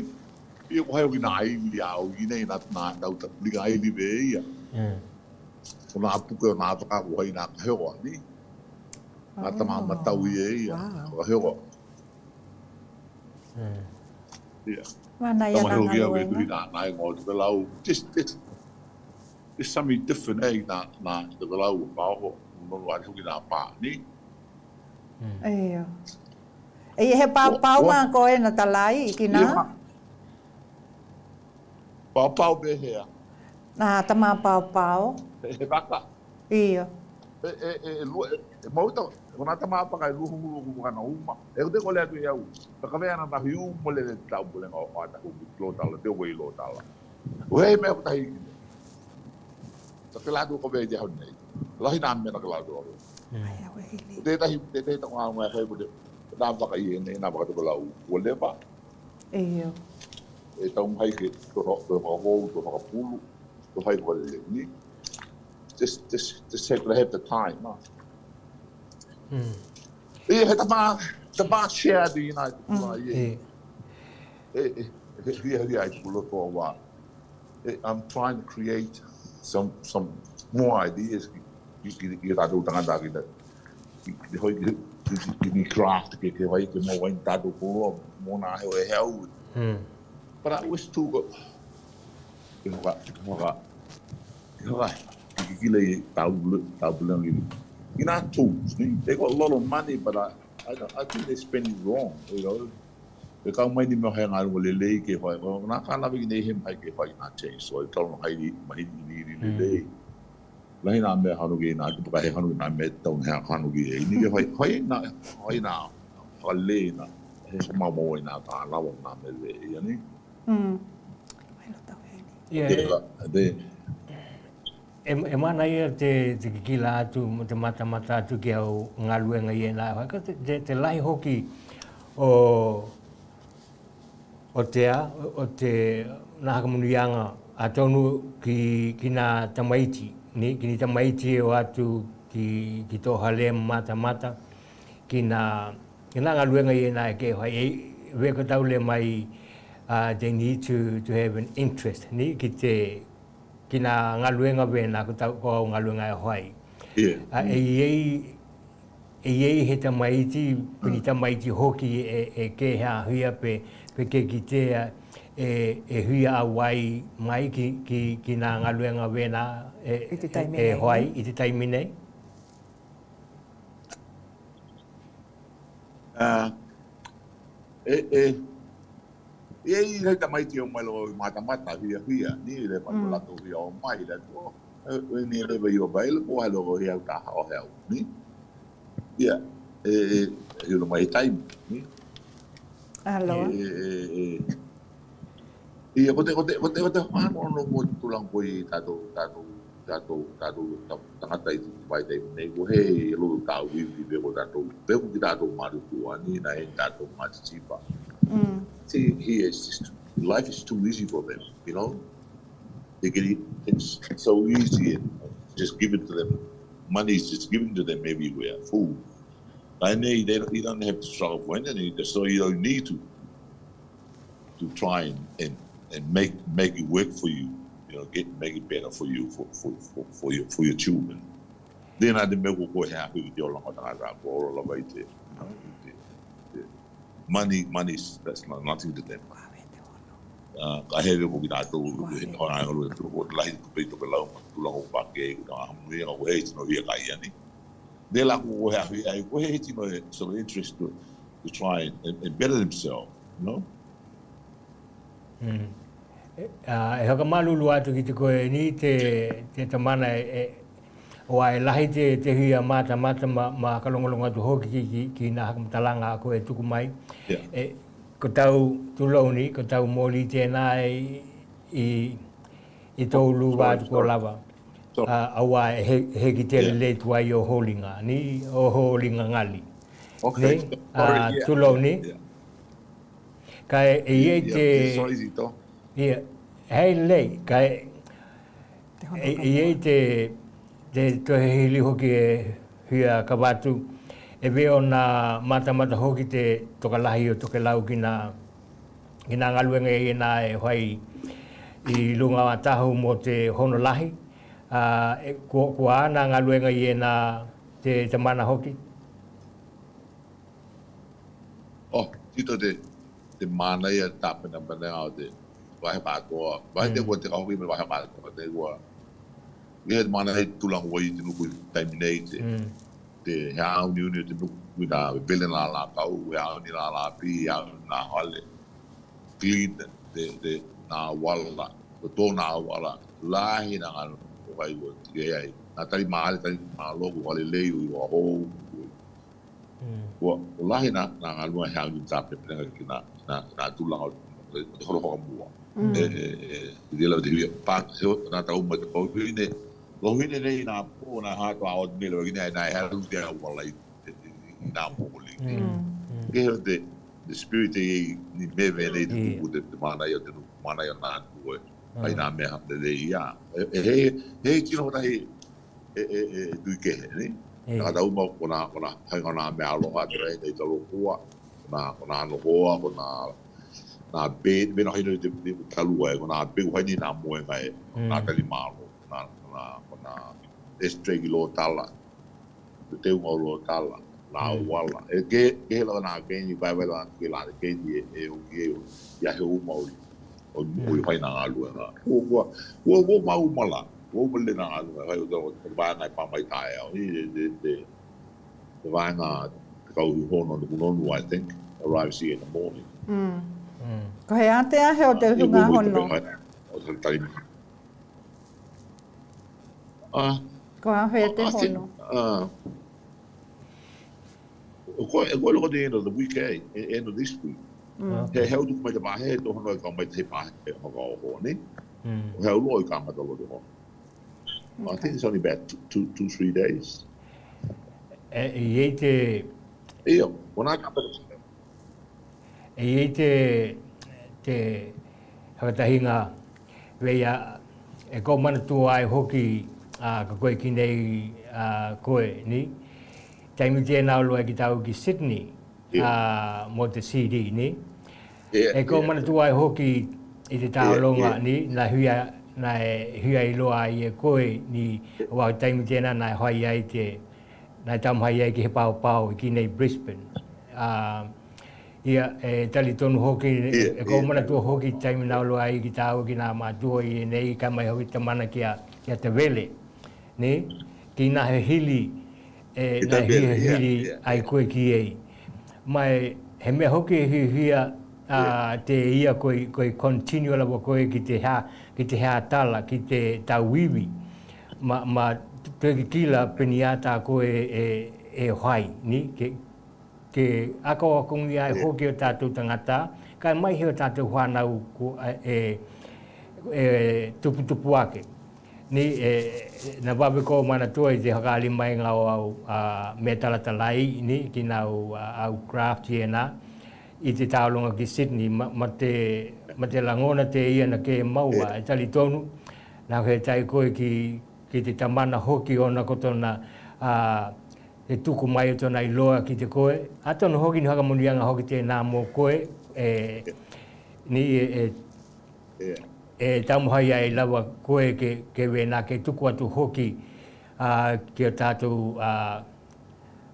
e o hai na ai ya o ine na ta liga ai li ve ia. Ona apu ko na ta ko ai na he o ni. Na ta ma tau ia. O he o. Yeah. Mana ia na na ngo to la just it's something different na the belau bao no wa hu na pa ni he pau ma ko e na talai ki na pau be he na tama pau he baka mo to ona tama pa ka lu ka na uma e de ko le tu ia ta ka vena na hiu mo le ta bu le ngo ta ku lo ta le te we lo ta la we me ta hi Tokelau ko be dia nei lahi na me na Tokelau ai we hili te ta nga nga he bu da ba ka ye nei na ba Tokelau o le ba e tau mai ke to ho to pulu to hai ko le ni just have the time. Yeah, the bar share the United I'm trying to create some more ideas. You got to that. You craft but I wish to go. You're not tools. They got a lot of money, but I think they spend it wrong. You know, they can't mind him hang out with the lake if I go. I can't have him if I not change. So I told him I need the day. Like I'm there, how to get out to buy 100. I met down here, how to get in. If I now, I lay now. My boy now, I love him. Yeah. E mana ia te kikila atu, te mata atu ki au ngaluenga ia nā. Waka te lai hoki o te nahakamunuianga a tonu ki nā tamaiti. Ki ni tamaiti o atu ki tō hale mata. Ki nā ngaluenga ia nā e ke hoi. Weka tau le mai, they need to have an interest. Ni ki nā ngaluenga wena ko ngaluenga e hoi. E iei he tamaiti, pini tamaiti hoki e ke hea huia pe ke kitea e huia awai mai ki nā ngaluenga wena e hoi i te taimine. Ia tamaiti o mai lo mata hia ni le patulato hia o mai le to ni le vai o baile po halo hia ta o hea ni ia lo mai time ni Alo ia kote hano no mo tulang poi tato tangata i vai dai nei go he lo ta wi be ko tato be ko tato maru tuani na e tato machipa See, life is too easy for them, you know. It's so easy and just give it to them. Money is just given to them everywhere. Food. And you don't have to struggle for anything, so you don't need to try and make it work for you. You know, make it better for you for your children. Then I didn't make go happy with your long time. Money that's nothing to them. I have a book that Honolulu to like to pay Tokelau to long pake we are waiting no we are they like who have I waiting some interest to try and better themselves, you know. E haka malulu atu ki te koe ni te tamana o ai lahi te hia mata ma kalongolonga tu hoki ki nā hakamatalanga a koe tuku mai. Ko tau tulau ni, ko tau mōli tēnā i tōlu wātu ko lava. Awa he ki te le tuai o holinga, ni o holinga ngali. Tulau ni. Ka e iei te... Hei lei, ka e iei te tohe hili hoki e hia ka watu. E veo nā mata hoki te tokalahi o Tokelau ki nā ngaluenga e nā e hoi i lunga wa tahu mo te honolahi. Kua nā ngaluenga e nā te tamana hoki? Tito te mana ia tāpena o te wahe pātoa. Wahe te kua te kahoki me wahe pātoa te kua. Ia te mana hei tulang wai te nuku taiminei te hea ni te nuku nā bele nā la kau, hea ni nā la pi, hea nā hale. Clean te nā wala, tō nā wala, lahi nā ngānu o kai ua tike ai. Nā tari mā loku wale leu i wa hou. Ua lahi nā ngānu hea ni tāpe penenga ki nā tulang o te horohoka mua. Te lau te hia pākeo, nā tau mai te pauhine, Lohine nei nā pō nā hātua o te nero ina nā hea te wala i nā mōli. Keheo the spirit e ni mewe nei te tuku te mānai o te mānai o nā tukoe. Ai nā mea te rei ia. Hei tino hota hei tu ke ni ka da uma kona hanga na me alo ha tre te tolo kua kona no hoa kona na be no hino te kalua kona be whai na mo ngai na tali malo kona estregi lo tala te uma lo tala na wala ke la na ke ni vai la ke la ke ni o ya he uma o whai na alu na o mau mala o mole na alu hai o ba na pa mai tai te vai na kau hono no I think arrives here in the morning ko he ate a he o te hunga hono o te tali ko a he te hono ko lo the end of the week end of this week he held mai te pahe to hono ka mai te pahe ho ho ni he lo ka ma lo ho I think it's only about 2-3 days e te io when I come e te hawatahinga veia e ko mana tu ai hoki ka koe ki nei koe ni taimi tēnā loa ki tau ki Sydney mo te CD ni e ko mana tu ai hoki i te tāolonga ni na huia i loa i e koe ni wa taimi tēnā nai hoi ai te nai tamhai ai ki he pao ki nei Brisbane ia tali tonu hoki e ko mana tu hoki taimi nā loa i ki tau ki nā mātua i nei ka mai hoki tamana ki a te vele ni ki nā he hili nā hili ai koe ki ei mai he mea hoki hia te ia koe continue lawa koe ki te hea tala ki te tauiwi ma te kila peniata koe e hoi ni ke ako kongi ai hoki o tātou tangata kai mai he o tātou whanau tupu ake ni na wawe ko mana tua i te hakali mai ngau au me talatalai ni ki nau au craft hiena i te tāolonga ki Sydney ma te langona te ia na ke maua e tali tonu na he tai koe ki te tamana hoki ona kotona e tuku mai o tona i loa ki te koe atonu hoki ni hakamunianga hoki te nā mō koe ni e tamuhai ai lawa koe ke wena ke tuku atu hoki ki o tātou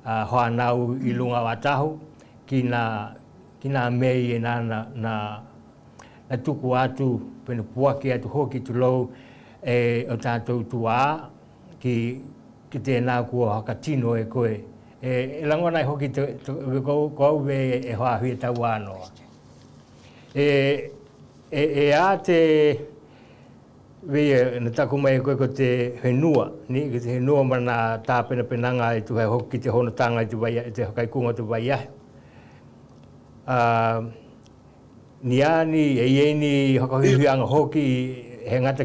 hoanau i lunga wa tahu ki nā mei e na tuku atu pena puaki atu hoki tu lou o tātou tua ki tēnā kua hakatino e koe e langona i hoki kou we e hoa hui tau anoa e a te wea na taku mai koe ko te whenua ni ki te whenua mana tāpena penanga i tu hei hoki te honotanga i te hakaikunga tu vai ahe ni ani e ieni hakahihianga hoki he ngata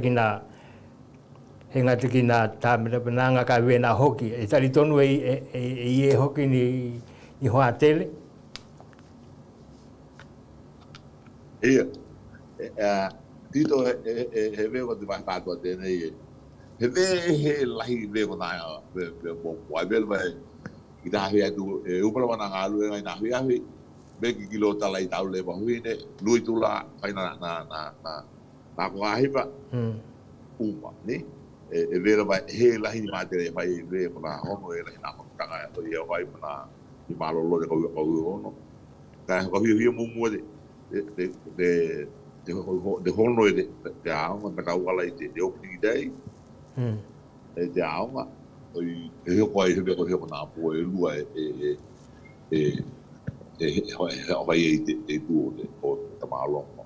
ki nā tāpena penanga ka wena hoki e tali tonu e hoki ni hoa tele ia tito he veo te vai tātua tēnei he he lahi veo nā mo wai veo vai ki tā hea tu e upala wana ngālu e ngai nā hea hui me ki kilo tala i tau le wahui ne lui tula kai nā kua hipa uma ni e veo vai he lahi ni mātere vai veo nā hono e lahi nā makutanga e toi e vai mana i mālolo de kau hono kai kau hiu mumua de hono e te aonga ka tau ala i te opening day e te aonga e hoko ai hebe ko heko nā pua e lua hawai e tuo o te mālonga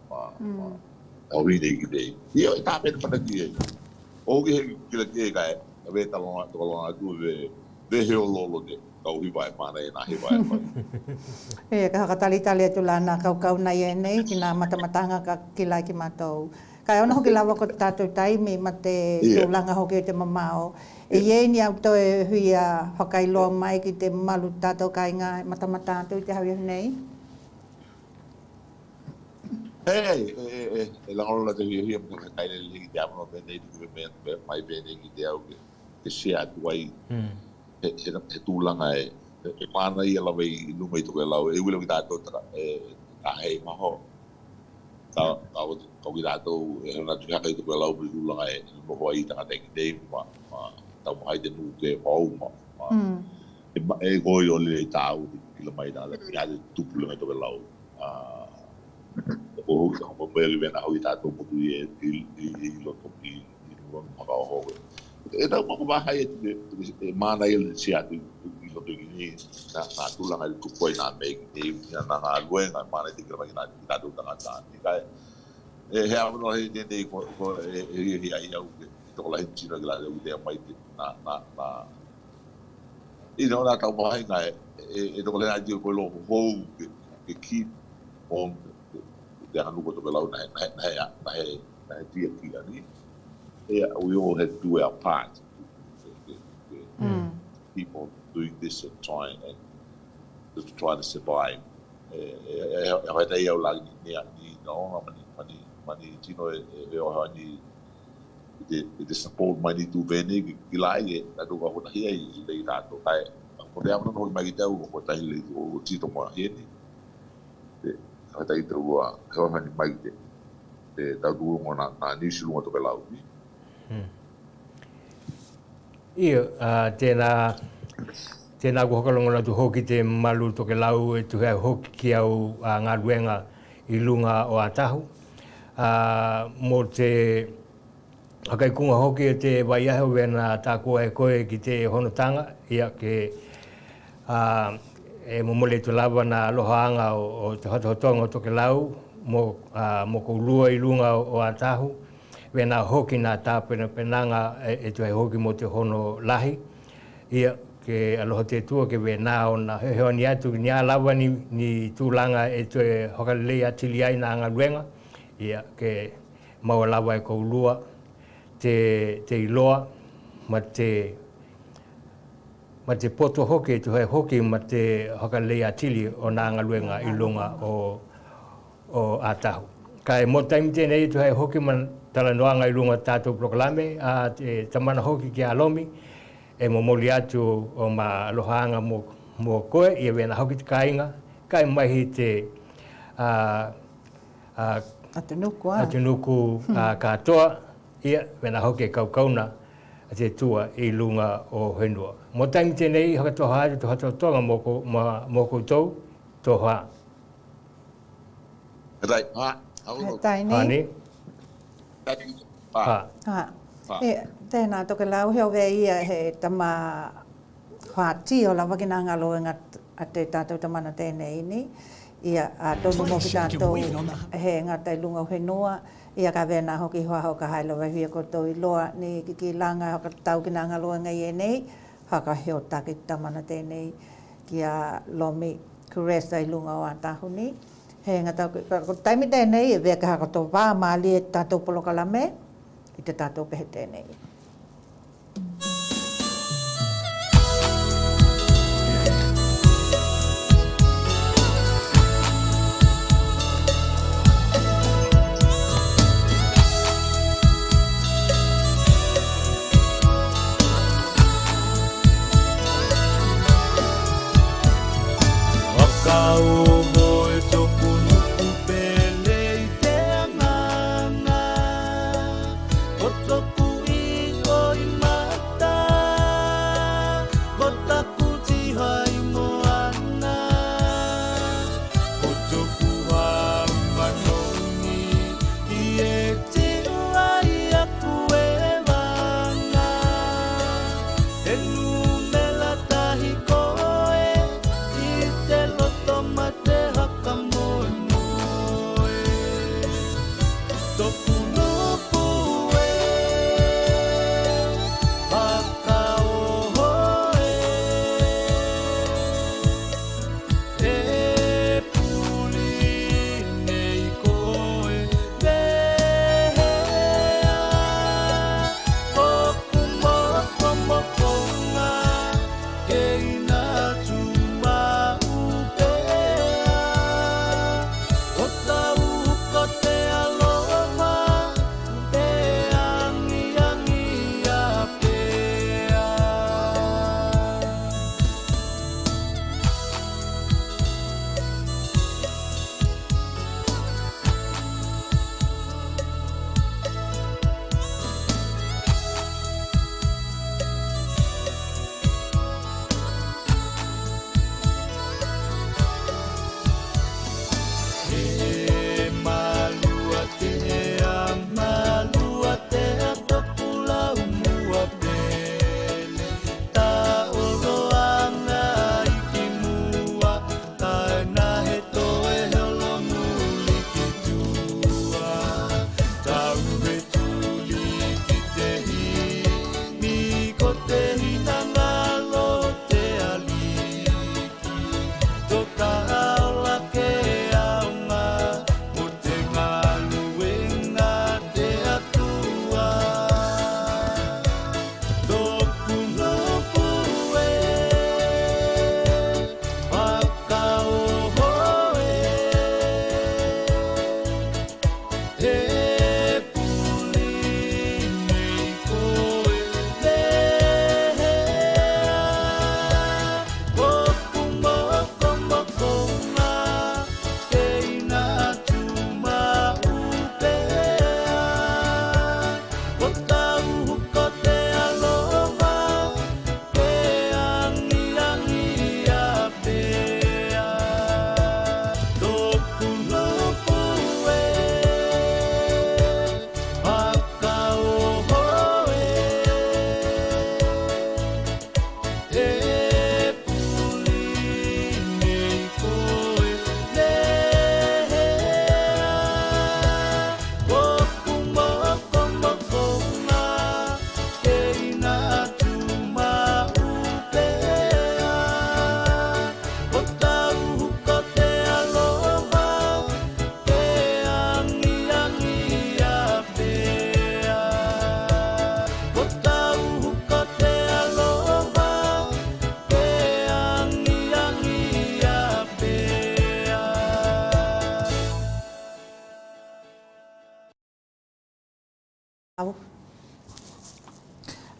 o rine ki te ia e tāpena panaki e o ki he kila ke kai a ve talona tu ve he o lolo te kau hiwa e mana e nā hiwa e mai ka hakatalitali atu lana kau nai e nei ki nā matamatanga ka kilai ki mātou kai ona hoki lawa ko tātou taimi ma te tūlanga hoki o te mamao e ieni au tau e hui a whakailoa mai ki te malu tātou kai ngā matamatātou i te hawi nei e langola te hui mo ka kai le ki te amono pe nei tu me mai pe nei ki te au ke ke share tuai he tūlanga e mana i ala wei lunga i Tokelau e wila ki tātou ta hei maho ka ki tātou e hana tuhaka i Tokelau i tūlanga e moho i tanga tengi nei ma tau mahai te nū ke mau e goi o le tāu kila mai nā ki hate tupulanga i Tokelau o hau mea ki wena hau i tātou motu i loto ki nua maka o hau e tau mako mahai e mana i le si atu i loto ki ni nā tūlanga i kupoi nā mei ki nā ngā luenga mana i te kira mai ki tātou tanga tāni kai e hea mano hei tēnei ko e hea i au i toko la hintino ki la leu i tea mai te nā i nā tau mahai ngā e toko le nā tio koe loko hou ke ki on te hanuko Tokelau na he tia kia ni we all have to do our part people doing this and trying to try to survive e rei au la ni no mani tino e o hani the support money to veni ki lai e na do ko na hia i le tato kai ko te amano no mai tau ko tai le o tito mo hieni e tai te ua ko hani mai te tau du ngona na ni silu mo Tokelau ni Ia, tēnā ko hokalongona tu hoki te malu Tokelau e tu hea hoki ki au ngā ruenga i lunga o Atahu. Mō te hakaikunga hoki e te waiahe wena tā koe koe ki te honotanga, ia ke e momole tu lava na lohaanga o te hotohotonga o Tokelau mō ko lua i lunga o Atahu. Wena hoki nā tāpena penanga e tu hei hoki mo te hono lahi. Ia ke aloha te tua ke wena o na heoni atu ni a lawa ni tūlanga e tu e hokalei atili ai nā ngā ruenga. Ia ke maua lawa e kou lua, te iloa, ma te poto hoki e tu hei hoki ma te hokalei atili o nā ngā ruenga i lunga o Atahu. Kai mo taimi tēnei tu hei hoki man tala noanga i lunga tātou proklame a te tamana hoki ki alomi e momoli atu o ma alohaanga mo koe i wena hoki te kāinga kai mahi te atunuku katoa ia wena hoki e kaukauna a te tua i lunga o Henua. Mo taimi tēnei hakatoha atu to hatotonga mo koutou toha. Rai, Taini. Tēnā Tokelau heo vea ia he tama whāti o la wakina ngā loenga a te tātou tamana tēnei ni. Ia a tonu mo ki tātou he ngatai lunga o Henua. Ia ka vea nā hoki hoa hoka hailo wahia koto i loa ni ki langa hoka tau ki ngā loenga i nei. Haka heo taki tamana tēnei ki a lomi kuresa i lunga o Atahu ni. He ngata ko taimi tēnei e vea ka haka tō wā māli e tātou polokalame i te tātou pehe tēnei.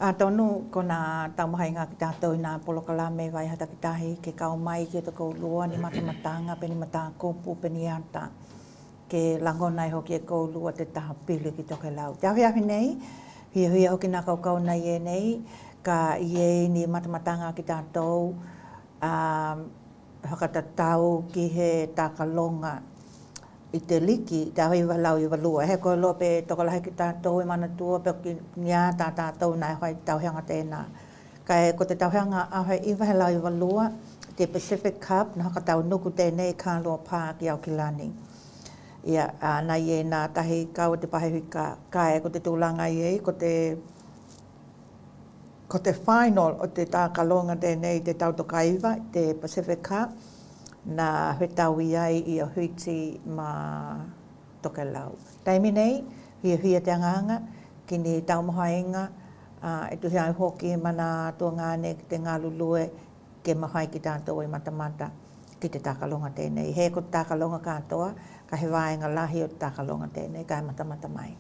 Tonu ko na taumahainga ki tātou nā polokala me vai hata ki tahi ke kau mai ki o kou lua ni matamatanga peni mata kopu peni ata ke langonai hoki e kou lua te taha pili ki Tokelau. Te ahi nei, hia hoki nā kau nei e nei, ka iei ni matamatanga ki tātou hakatatau ki he tākalonga i te liki, te ahi walau i walua. He koe lope tokalahi ki tātou e mana tua pe ki nia tātou nai hoi tauhianga tēnā. Kai ko te tauhianga ahe i walau i walua, te Pacific Cup, na hakatau nuku tēnei kāloa pā ki Aukilani. Ia, nai e nā tahi kau te Pasifika, kai ko te tūlanga i ei, ko te final o te tākalonga tēnei te tautokaiwa, te Pacific Cup, na hetau ai i a huiti ma Tokelau. Taimi nei, hia te anganga, ki ni taumahainga, e tuhi ai hoki mana tua ngāne ki te ngā lulue, ke mahai ki tātou i matamata ki te tākalonga tēnei. He ko te tākalonga kātoa, ka he waenga lahi o te tākalonga tēnei, ka he matamata mai.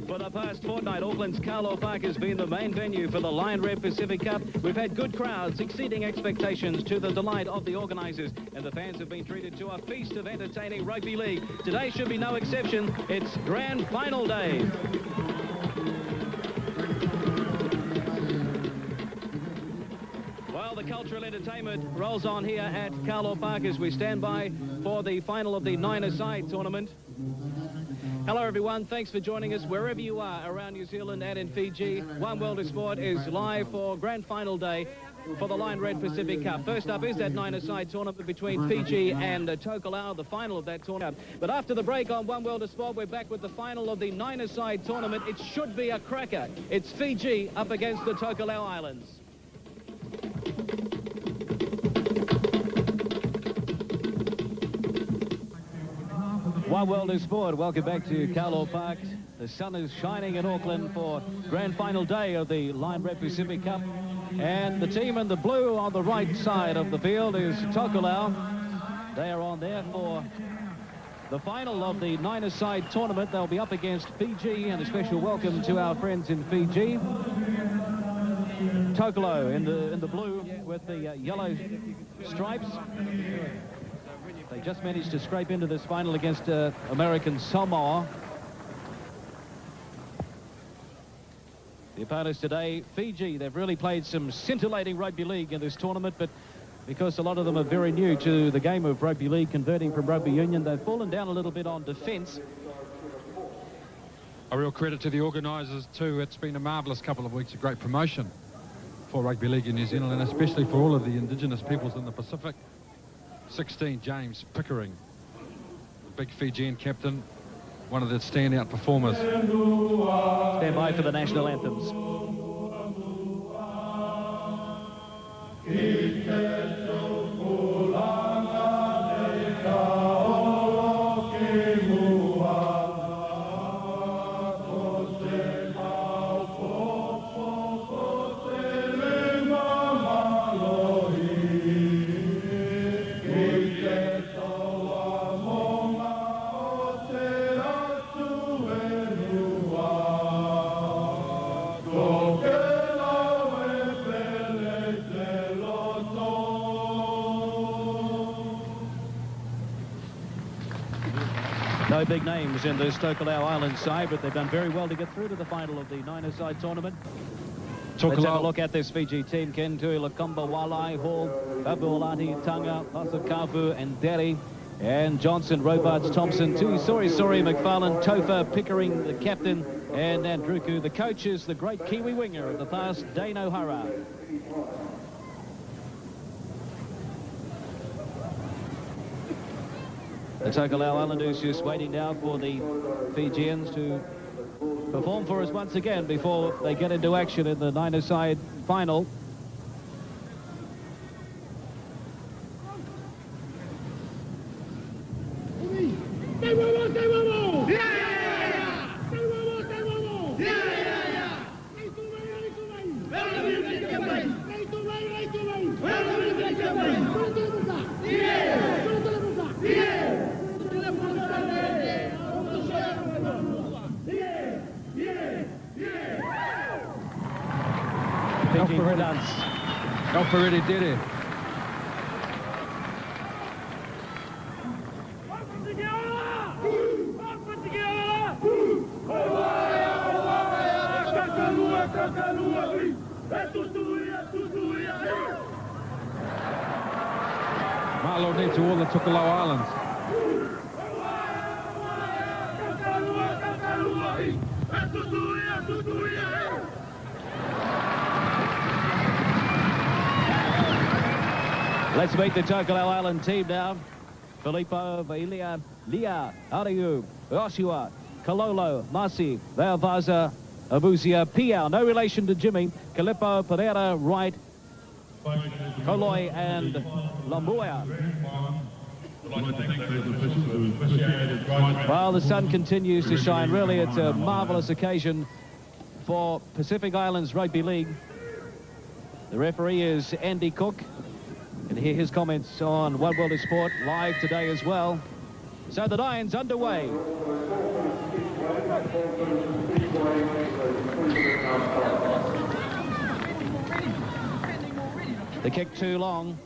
For the past fortnight, Auckland's Carlo Park has been the main venue for the Lion Red Pacific Cup. We've had good crowds, exceeding expectations, to the delight of the organisers, and the fans have been treated to a feast of entertaining rugby league. Today should be no exception. It's grand final day. Well, the cultural entertainment rolls on here at Carlo Park as we stand by for the final of the nine-a-side tournament. Hello everyone, thanks for joining us wherever you are around New Zealand and in Fiji. One World of Sport is live for grand final day for the Lion Red Pacific Cup. First up is that nine-a-side tournament between Fiji and Tokelau, the final of that tournament. But after the break on One World of Sport, we're back with the final of the nine-a-side tournament. It should be a cracker. It's Fiji up against the Tokelau Islands. One World of Sport, welcome back to Carlo Park. The sun is shining in Auckland for grand final day of the Lion Red Pacific Cup. And the team in the blue on the right side of the field is Tokelau. They are on there for the final of the nine-a-side tournament. They'll be up against Fiji, and a special welcome to our friends in Fiji. Tokelau in the blue with the yellow stripes. They just managed to scrape into this final against American Samoa. The opponents today, Fiji. They've really played some scintillating rugby league in this tournament, but because a lot of them are very new to the game of rugby league, converting from rugby union, they've fallen down a little bit on defence. A real credit to the organisers too. It's been a marvellous couple of weeks, a great promotion for rugby league in New Zealand, and especially for all of the Indigenous peoples in the Pacific. 16, James Pickering, the big Fijian captain, one of the standout performers. Stand by for the national anthems. No big names in this Tokelau Island side, but they've done very well to get through to the final of the nine-a-side tournament. Let's have a look at this Fiji team. Ken Tui, Lakumba, Walai, Hall, Babuolati, Tanga, Pasakavu, and Derry, and Johnson, Robarts, Thompson, Tui, Sori, McFarlane, Tofa, Pickering, the captain, and Andruku. The coach is the great Kiwi winger of the past, Dane O'Hara. The Tokelau Islanders just waiting now for the Fijians to perform for us once again before they get into action in the nine-a-side final. Peking dance. Alpharedi Dede. Malo need to all the Tokelau Islands. Let's meet the Tokelau Island team now. Filippo, Vailia, Lia, Ariu, Joshua, Kalolo, Masi, Vaavaza, Abusia, Piao. No relation to Jimmy. Calippo, Pereira, Wright, Koloi and Lambuya. Well, the sun continues to shine. Really, it's a marvellous occasion for Pacific Islands Rugby League. The referee is Andy Cook. And hear his comments on One World of Sport live today as well. So the Lions underway. The kick too long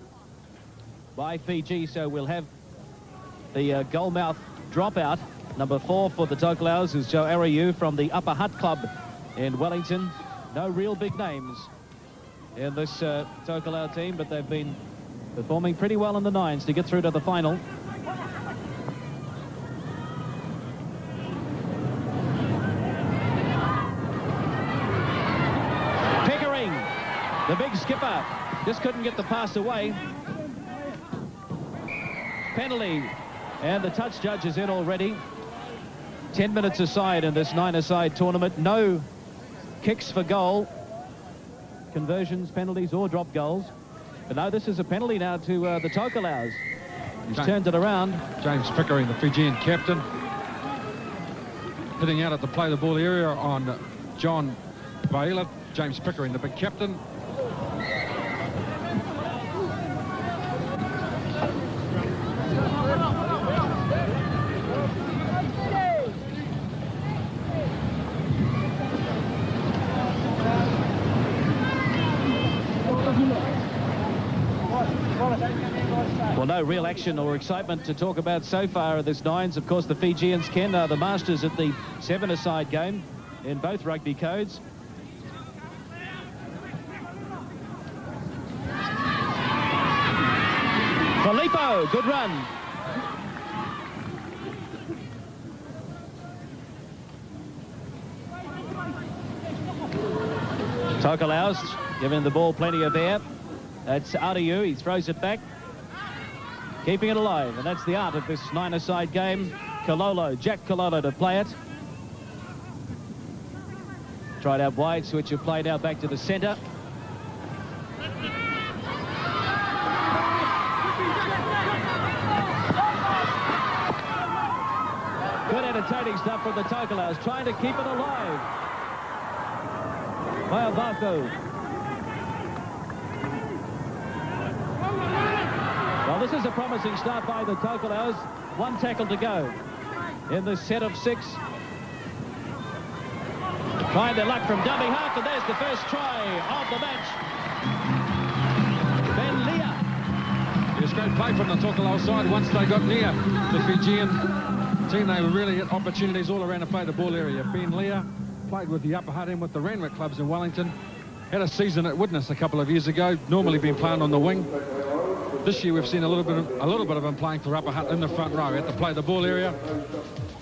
by Fiji, so we'll have the goal mouth dropout. Number 4 for the Tokelau's is Joe Ariu from the Upper Hutt Club in Wellington. No real big names in this Tokelau team, but they've been performing pretty well in the nines to get through to the final. Pickering, the big skipper, just couldn't get the pass away. Penalty, and the touch judge is in already. 10 minutes aside in this 9-a-side tournament. No kicks for goal, conversions, penalties or drop goals. But no, this is a penalty now to the Tokelau's. He's turned it around. James Pickering, the Fijian captain, hitting out at the play the ball area on John Vaila. James Pickering, the big captain. Well, no real action or excitement to talk about so far at this nines. Of course, the Fijians, Ken, are the masters at the 7-a-side game in both rugby codes. Filippo, good run. Tokelau's giving the ball plenty of air. That's Ariu, he throws it back, keeping it alive, and that's the art of this 9-a-side game. Kalolo, Jack Kalolo to play it. Tried out wide, switch of play now back to the centre. Good entertaining stuff from the Tokelau's, trying to keep it alive. Vaavaza. Well, this is a promising start by the Tokelau's. 1 tackle to go in the set of 6. Trying their luck from dummy half, and there's the first try of the match. Ben Leah. It's great play from the Tokelau side. Once they got near the Fijian team, they really had opportunities all around to play the ball area. Ben Leah played with the Upper Hutt and with the Randwick clubs in Wellington. Had a season at Widnes a couple of years ago. Normally been playing on the wing. This year we've seen a little bit of him playing for Upper Hutt in the front row. Had to play the ball area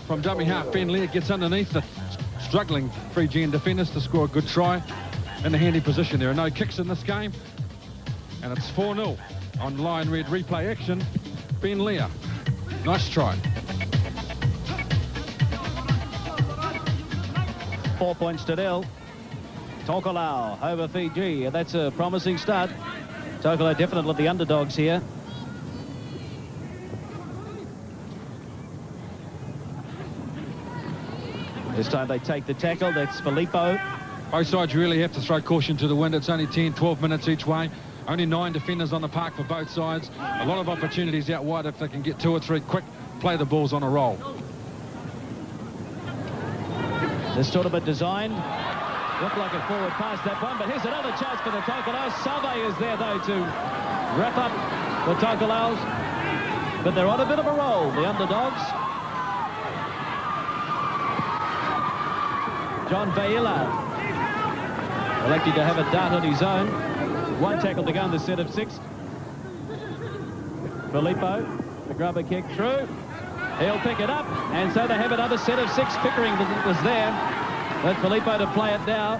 from dummy half. Ben Leah gets underneath the struggling Fijian defenders to score a good try in a handy position. There are no kicks in this game, and it's 4-0 on Lion Red replay action. Ben Leah, nice try. 4 points to 0. Tokelau over Fiji, and that's a promising start. Tokelau definitely the underdogs here. This time they take the tackle. That's Filippo. Both sides really have to throw caution to the wind. It's only 10, 12 minutes each way. Only 9 defenders on the park for both sides. A lot of opportunities out wide if they can get 2 or 3 quick, play the balls on a roll. This tournament designed Looked like a forward pass, that one, but here's another chance for the Tokelau. Suva is there, though, to wrap up the Tokelau's. But they're on a bit of a roll, the underdogs. John Baila elected to have a dart on his own. One tackle to go in the set of 6. Filippo, the grubber kick through. He'll pick it up, and so they have another set of 6. Pickering was there. Let Filippo to play it now.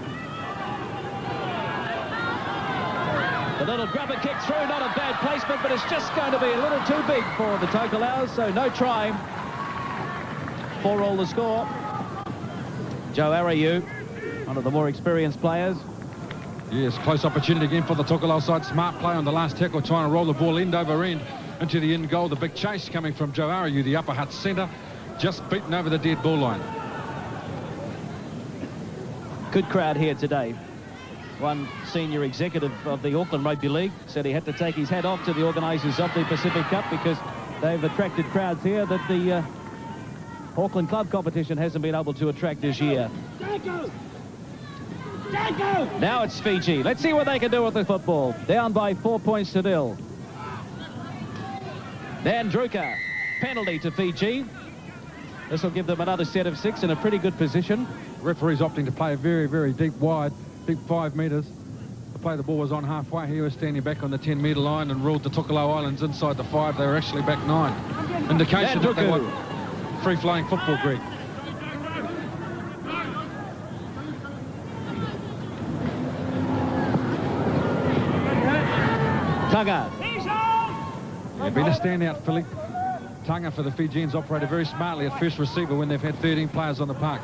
The little grubber kick through, not a bad placement, but it's just going to be a little too big for the Tokelau, so no try. 4-all the score. Joe Arayu, one of the more experienced players. Yes, close opportunity again for the Tokelau side. Smart play on the last tackle, trying to roll the ball end over end into the end goal. The big chase coming from Joe Arayu, the upper hut centre, just beaten over the dead ball line. Good crowd here today. One senior executive of the Auckland Rugby League said he had to take his hat off to the organisers of the Pacific Cup because they've attracted crowds here that the Auckland Club competition hasn't been able to attract this year. Now it's Fiji. Let's see what they can do with the football. Down by 4 points to 0. Nandruka, penalty to Fiji. This will give them another set of 6 in a pretty good position. Referee's opting to play a very, very deep 5 metres. The play the ball was on halfway. He was standing back on the 10-metre line and ruled the Tokelau Islands inside the 5. They were actually back 9. Indication that they want free-flowing football, Greg. Taga. Yeah, been a standout, Philly. Taga for the Fijians operated very smartly at first receiver when they've had 13 players on the park.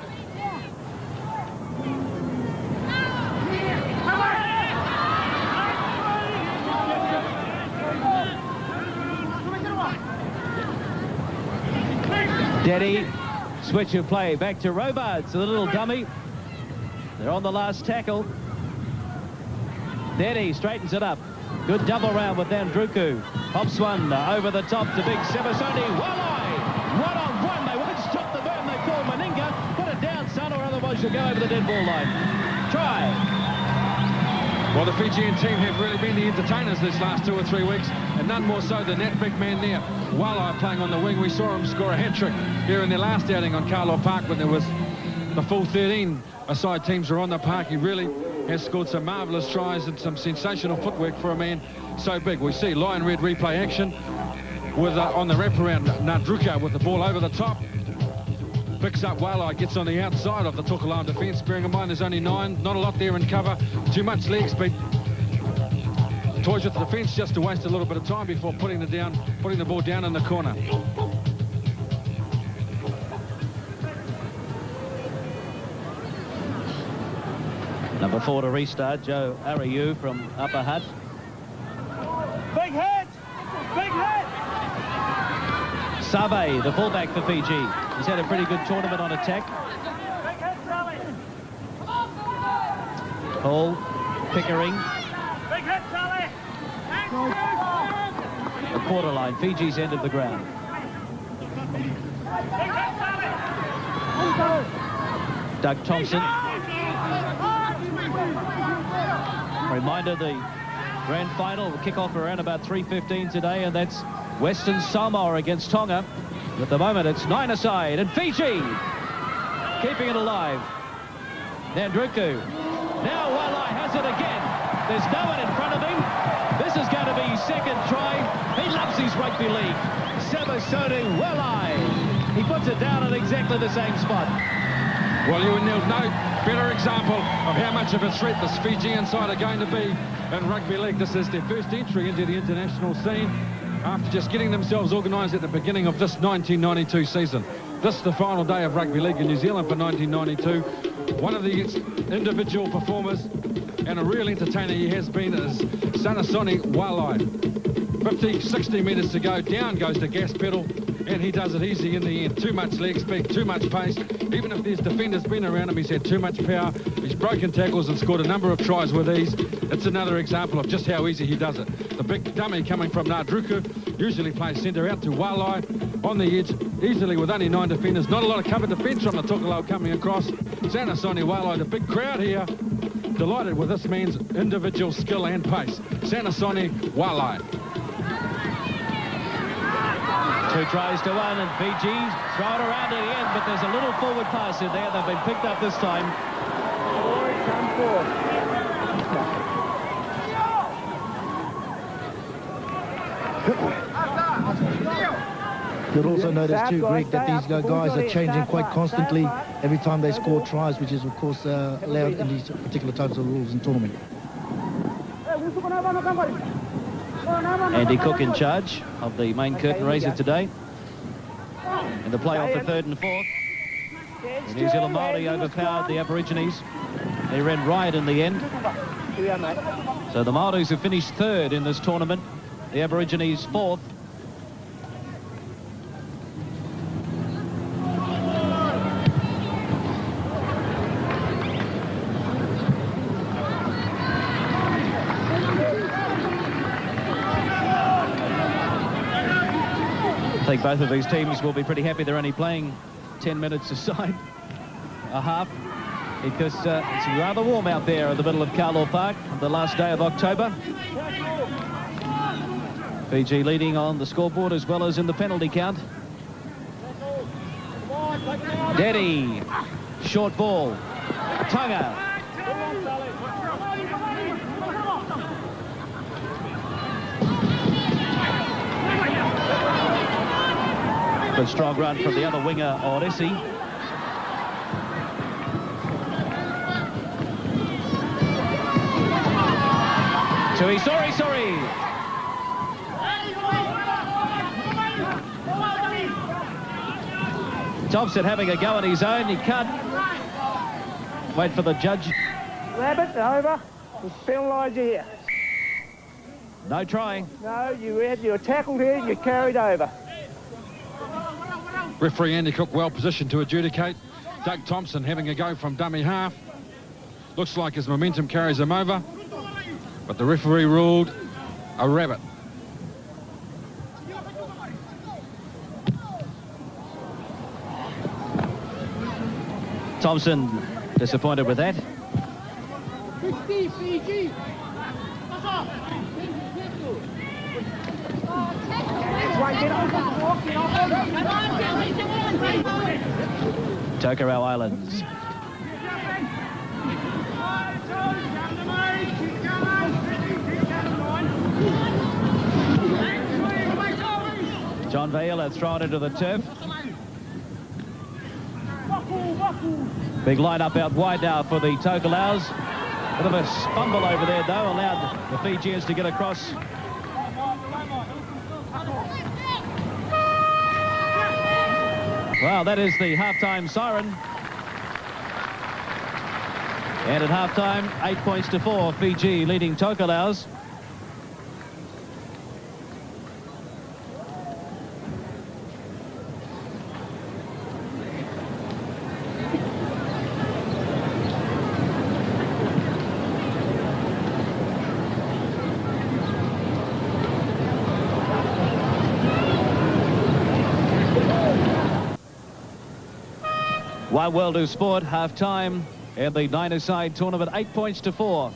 Daddy, switch of play back to Robards, a little dummy. They're on the last tackle. Daddy straightens it up. Good double round with Nandruku. Hops one over the top to big Semisoni. Walleye! 1-on-1. They won't stop the burn. They call Meninga. Put it down, son, or otherwise you'll go over the dead ball line. Try. Well, the Fijian team have really been the entertainers this last 2 or 3 weeks, and none more so than that big man there. Walleye playing on the wing. We saw him score a hat-trick here in their last outing on Carlo Park when there was the full 13 aside teams were on the park. He really has scored some marvellous tries and some sensational footwork for a man so big. We see Lion Red replay action with on the wraparound Nandruka with the ball over the top. Picks up Walleye, gets on the outside of the Tokelau defence. Bearing in mind there's only 9, not a lot there in cover. Too much leg speed. Toys with the defence just to waste a little bit of time before putting the ball down in the corner. Number 4 to restart, Joe Arayu from Upper Hutt. Big hit! Big hit! Save, the fullback for Fiji. He's had a pretty good tournament on attack. Big hit, Sally! Hall, Pickering. Big hit, Sally! The quarter line, Fiji's end of the ground. Big hit, Sally! Doug Thompson. Reminder, the grand final will kick off around about 3:15 today, and that's Western Samoa against Tonga. At the moment, it's 9-aside, and Fiji keeping it alive. Nandruku. Now Walleye has it again. There's no one in front of him. This is going to be his second try. He loves his rugby league. Semisoni Walleye. He puts it down at exactly the same spot. Well, you and no better example of how much of a threat this Fijian side are going to be in rugby league. This is their first entry into the international scene after just getting themselves organised at the beginning of this 1992 season. This is the final day of rugby league in New Zealand for 1992. One of the individual performers and a real entertainer he has been is Semisoni Walleye. 50, 60 metres to go, down goes the gas pedal, and he does it easy in the end. Too much leg speed, too much pace. Even if there's defenders been around him, he's had too much power. He's broken tackles and scored a number of tries with ease. It's another example of just how easy he does it. The big dummy coming from Nandruku usually plays centre out to Walleye on the edge, easily with only 9 defenders. Not a lot of cover defence from the Tokelau coming across. Semisoni Walleye, the big crowd here delighted with this man's individual skill and pace. Sanasoni Walai. 2 tries to 1, and Fiji throw it around at the end, but there's a little forward pass in there. They've been picked up this time. You'll also notice too, Greg, that these guys are changing quite constantly every time they score tries, which is of course allowed in these particular types of rules in tournament. Andy Cook in charge of the main curtain raiser today. In the play-off for 3rd and 4th. The New Zealand Māori overpowered the Aborigines. They ran riot in the end. So the Māoris have finished 3rd in this tournament. The Aborigines 4th. I think both of these teams will be pretty happy they're only playing 10 minutes aside, a half, because it's rather warm out there in the middle of Carlaw Park on the last day of October. Fiji leading on the scoreboard as well as in the penalty count. Nadi, short ball, Tonga. Good strong run from the other winger, Oresi. Tui, sorry. Thompson having a go on his own. He can't wait for the judge. Rabbit, over. It's penalised here. No trying. No, you were tackled here and you carried over. Referee Andy Cook well positioned to adjudicate. Doug Thompson having a go from dummy half. Looks like his momentum carries him over, but the referee ruled a rabbit. Thompson disappointed with that. Tokelau Islands. John Vale has thrown into the turf. Big line-up out wide now for the Tokelau's. Bit of a fumble over there, though, allowed the Fijians to get across. Well, that is the half-time siren. And at half-time, 8 points to 4, Fiji leading Tokelau's. One World of Sport, half-time in the nine-a-side tournament, 8 points to 4.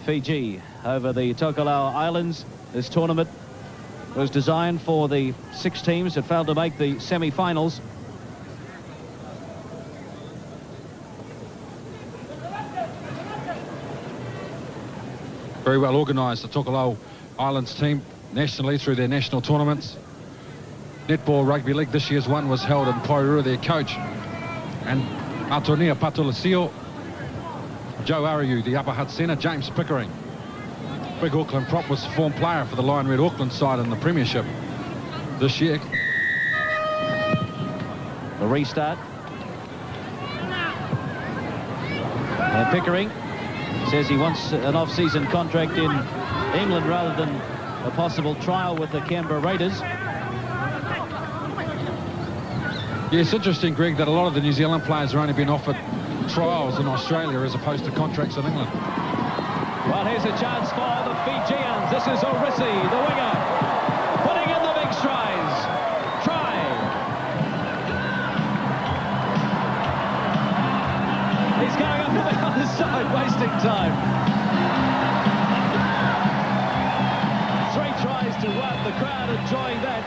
Fiji over the Tokelau Islands. This tournament was designed for the 6 teams that failed to make the semi-finals. Very well organised, the Tokelau Islands team, nationally through their national tournaments. Netball Rugby League, this year's one was held in Poirua, their coach. And Atonia Patulasio, Joe Ariu, the upper hut centre, James Pickering. Big Auckland prop, was former player for the Lion Red Auckland side in the Premiership this year. The restart. And Pickering says he wants an off-season contract in England rather than a possible trial with the Canberra Raiders. Yeah, it's interesting, Greg, that a lot of the New Zealand players are only being offered trials in Australia as opposed to contracts in England. Well, here's a chance for the Fijians. This is Oresi, the winger, putting in the big strides. Try. He's going up to the other side. alongside, wasting time. 3 tries to 1, the crowd enjoying that.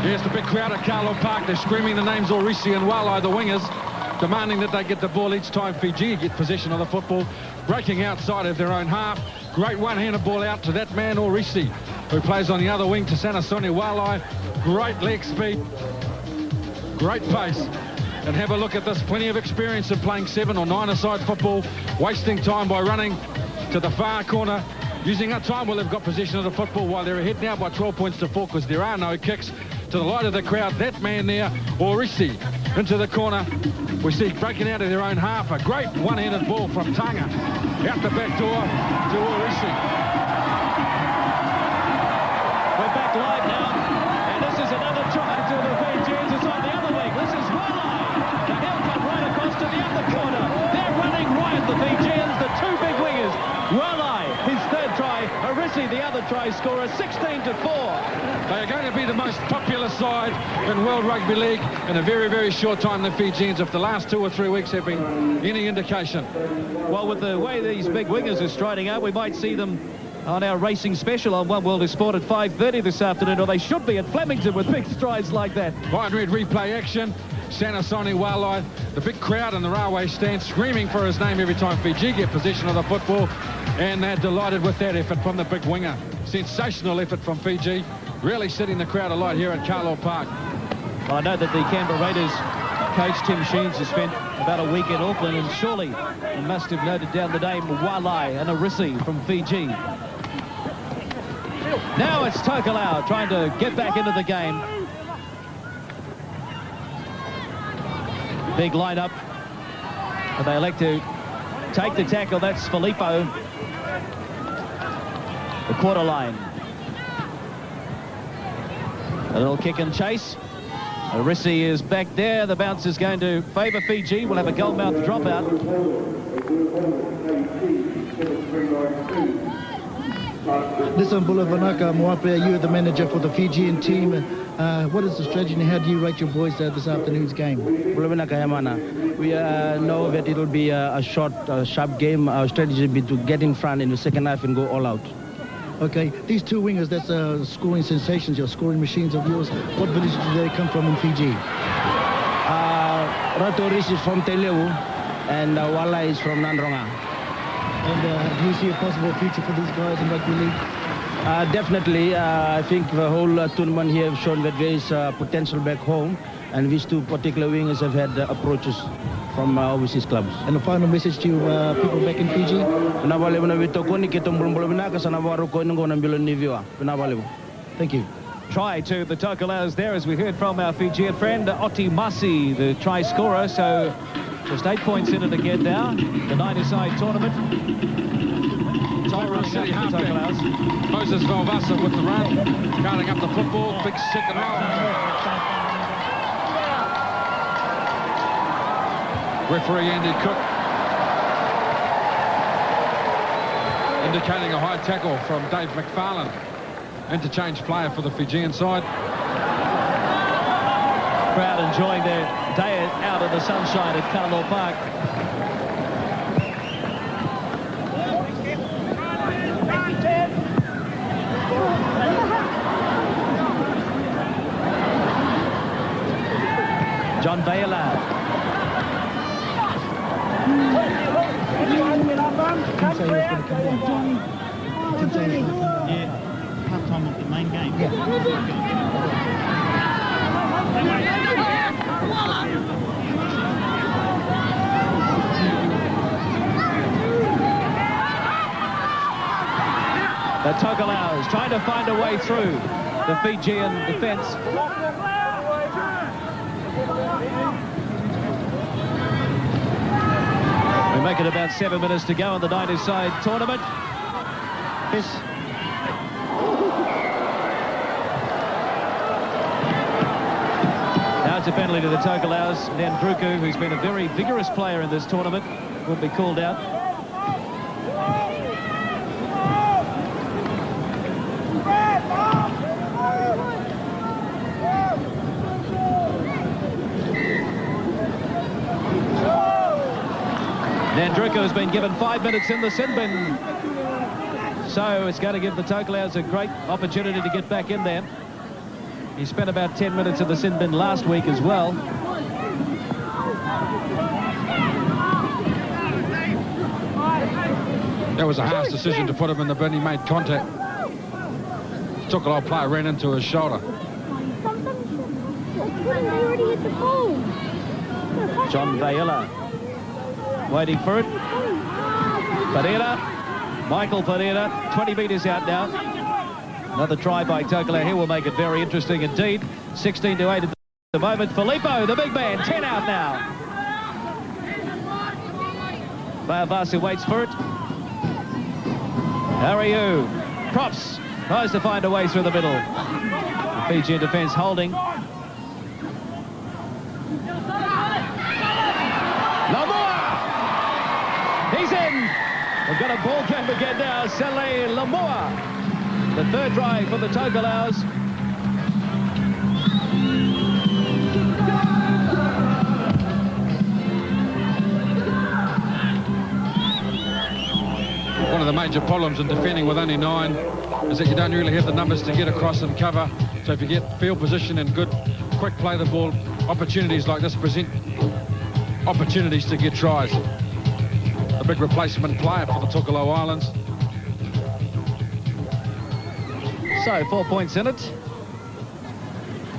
Yes, the big crowd at Carlo Park, they're screaming the names Orisi and Walai, the wingers, demanding that they get the ball each time Fiji get possession of the football, breaking outside of their own half. Great one-handed ball out to that man Orisi, who plays on the other wing to Sanasoni Walai. Great leg speed, great pace. And have a look at this, plenty of experience in playing 7 or 9-a-side football, wasting time by running to the far corner, using up time while they've got possession of the football, while they're ahead now by 12 points to 4 because there are no kicks. To the light of the crowd, that man there, Orisi, into the corner. We see breaking out of their own half, a great one-handed ball from Tanga, out the back door to Orisi. We're back live now, and this is another try to the Fijians. It's on the other wing. This is Walai. The haircut right across to the other corner. They're running riot, the Fijians, the 2 big wingers. Walai, his 3rd try. Orisi, the other try scorer, 16-4. They are going to be the most popular side in World Rugby League in a very, very short time, the Fijians, if the last 2 or 3 weeks have been any indication. Well, with the way these big wingers are striding out, we might see them on our racing special on One World of Sport at 5:30 this afternoon, or they should be at Flemington with big strides like that. Wide red replay action. Sanasoni Walai, the big crowd in the railway stand screaming for his name every time Fiji get possession of the football, and they're delighted with that effort from the big winger. Sensational effort from Fiji, really setting the crowd alight here at Carlo Park. Well, I know that the Canberra Raiders coach Tim Sheens has spent about a week in Auckland, and surely he must have noted down the name Walai and Orisi from Fiji. Now it's Tokelau trying to get back into the game. Big lineup, but they elect to take the tackle. That's Filippo, the quarter line. A little kick and chase. Orisi is back there. The bounce is going to favour Fiji. We'll have a goal-mouth dropout. Listen, Bulavanaka Moapea, you're the manager for the Fijian team. What is the strategy and how do you rate your boys this afternoon's game? We know that it will be a short, sharp game. Our strategy will be to get in front in the second half and go all out. Okay, these 2 wingers, that's scoring sensations, your scoring machines of yours. What village do they come from in Fiji? Ratoris is from Tokelau and Walai is from Nandronga. And do you see a possible future for these guys in rugby league? Definitely. I think the whole tournament here have shown that there is potential back home, and these 2 particular wingers have had approaches from overseas clubs. And a final message to people back in Fiji? Thank you. Try to the Tokelau's there, as we heard from our Fijian friend Oti Masi, the try scorer. So just 8 points in it again now. The 9-a-side tournament. Tyrone City halfback. Moses Valvasa with the run, guarding up the football. Big second row. Referee Andy Cook indicating a high tackle from Dave McFarlane. Interchange player for the Fijian side. Crowd enjoying their day out in the sunshine at Carlo Park. John Bayala. Yeah, half-time of the main game. The Tokelau is trying to find a way through the Fijian defence. We make it about 7 minutes to go in the 9-a-side tournament. Yes. Now it's a penalty to the Tokelau's. Nandruku, who's been a very vigorous player in this tournament, will be called out. Nandruko has been given 5 minutes in the sin bin. So it's going to give the Tokelau's a great opportunity to get back in there. He spent about 10 minutes in the sin bin last week as well. That was a harsh decision to put him in the bin. He made contact. Tokelau player ran into his shoulder. John Vayela waiting for it. Pereira, Michael Pereira, 20 metres out now. Another try by Tokelau here will make it very interesting indeed. 16-8 at the moment. Filippo, the big man, 10 out now. Bayavasu waits for it. Ariu, Props, tries to find a way through the middle. The Fijian defence holding. He's in. We've got a ball game again now. Sele Lamoa. The third try for the Tokelau's. One of the major problems in defending with only 9 is that you don't really have the numbers to get across and cover. So if you get field position and good, quick play the ball, opportunities like this present opportunities to get tries. A big replacement player for the Tokelau Islands. So 4 points in it.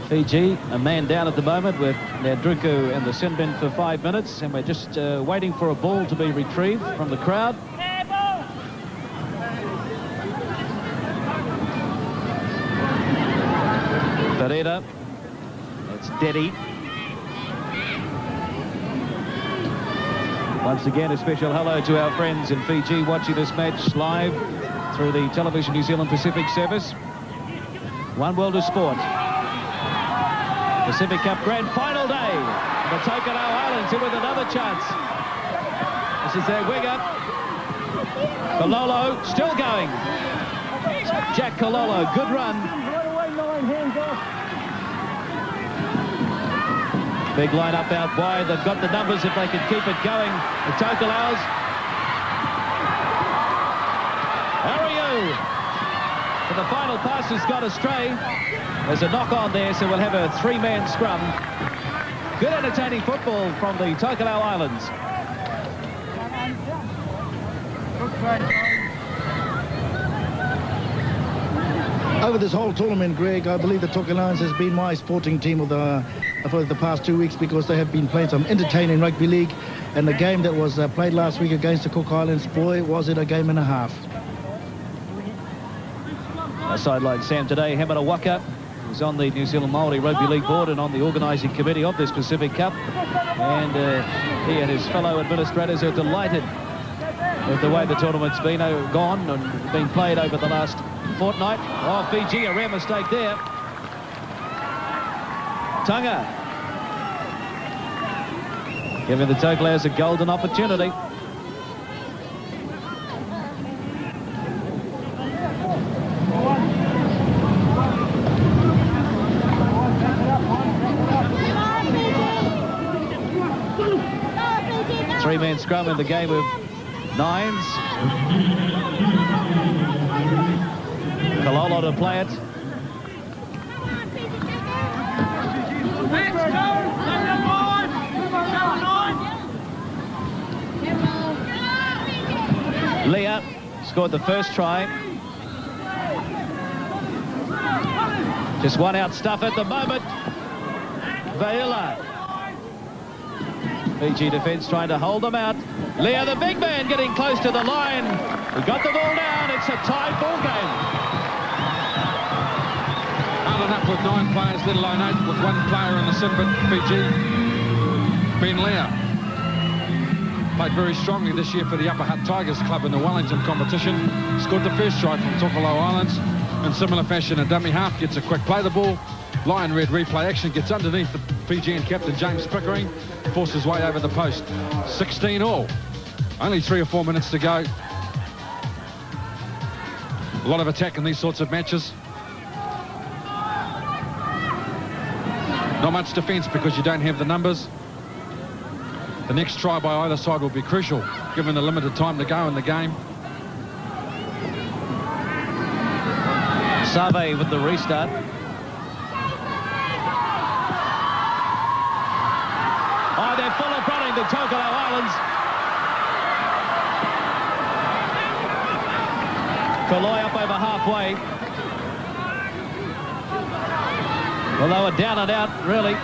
Fiji, a man down at the moment with Nandruko and the sin bin for 5 minutes, and we're just waiting for a ball to be retrieved from the crowd. Pereira, it's Dedi. Once again, a special hello to our friends in Fiji watching this match live through the Television New Zealand Pacific service. One World of Sport. Pacific Cup Grand Final day. The Tokelau Islands here with another chance. This is their winger. Kololo still going. Jack Kololo, good run. Big line up out wide. They've got the numbers if they can keep it going. The Tokelau's. Ariu. But the final pass has got astray. There's a knock on there, so we'll have a 3-man scrum. Good entertaining football from the Tokelau Islands. Over this whole tournament, Greg, I believe the Tokelauans has been my sporting team of for the past 2 weeks, because they have been playing some entertaining rugby league, and the game that was played last week against the Cook Islands, boy, was it a game and a half. A sideline Sam today, Hemana Waka, who's on the New Zealand Māori Rugby League board and on the organising committee of this Pacific Cup, and he and his fellow administrators are delighted with the way the tournament's been gone and been played over the last fortnight. Oh, Fiji, a rare mistake there. Tunga giving the Tokelau's a golden opportunity. Three-man scrum in the game of 9s. Kololo to play it. Leah scored the first try. Just one out stuff at the moment. Vaila. Fiji defence trying to hold them out. Leah, the big man, getting close to the line. He got the ball down. It's a tied ball game. Hard enough with 9 players, let alone 8 with 1 player in the sin bin. Fiji. Ben Leah played very strongly this year for the Upper Hutt Tigers club in the Wellington competition. Scored the first try from Tokelau Islands. In similar fashion, a dummy half gets a quick play the ball. Lion red replay action, gets underneath the Fijian captain James Pickering, forces his way over the post. 16 all. Only 3 or 4 minutes to go. A lot of attack in these sorts of matches. Not much defence because you don't have the numbers. The next try by either side will be crucial. given the limited time to go in the game. Save with the restart. Oh, they're full of running, the Tokelau Islands. Kaloi up over halfway. Well, they were down and out, really.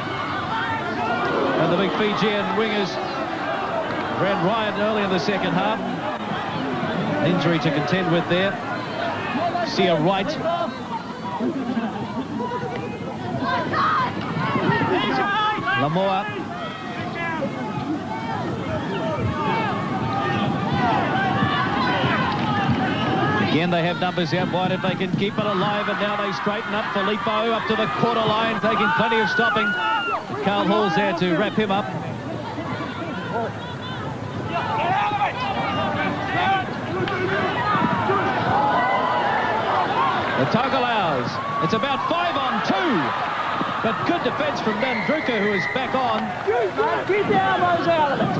And the big Fijian wingers ran riot early in the second half. Injury to contend with there. Sia Wright. Lamoa. Again, they have numbers out wide if they can keep it alive, and now they straighten up. Filippo up to the quarter line, taking plenty of stopping. Carl Hall's there to wrap him up. The Tokelau's, it's about 5 on 2, but good defence from Nandruka, who is back on. Keep the elbows out of it.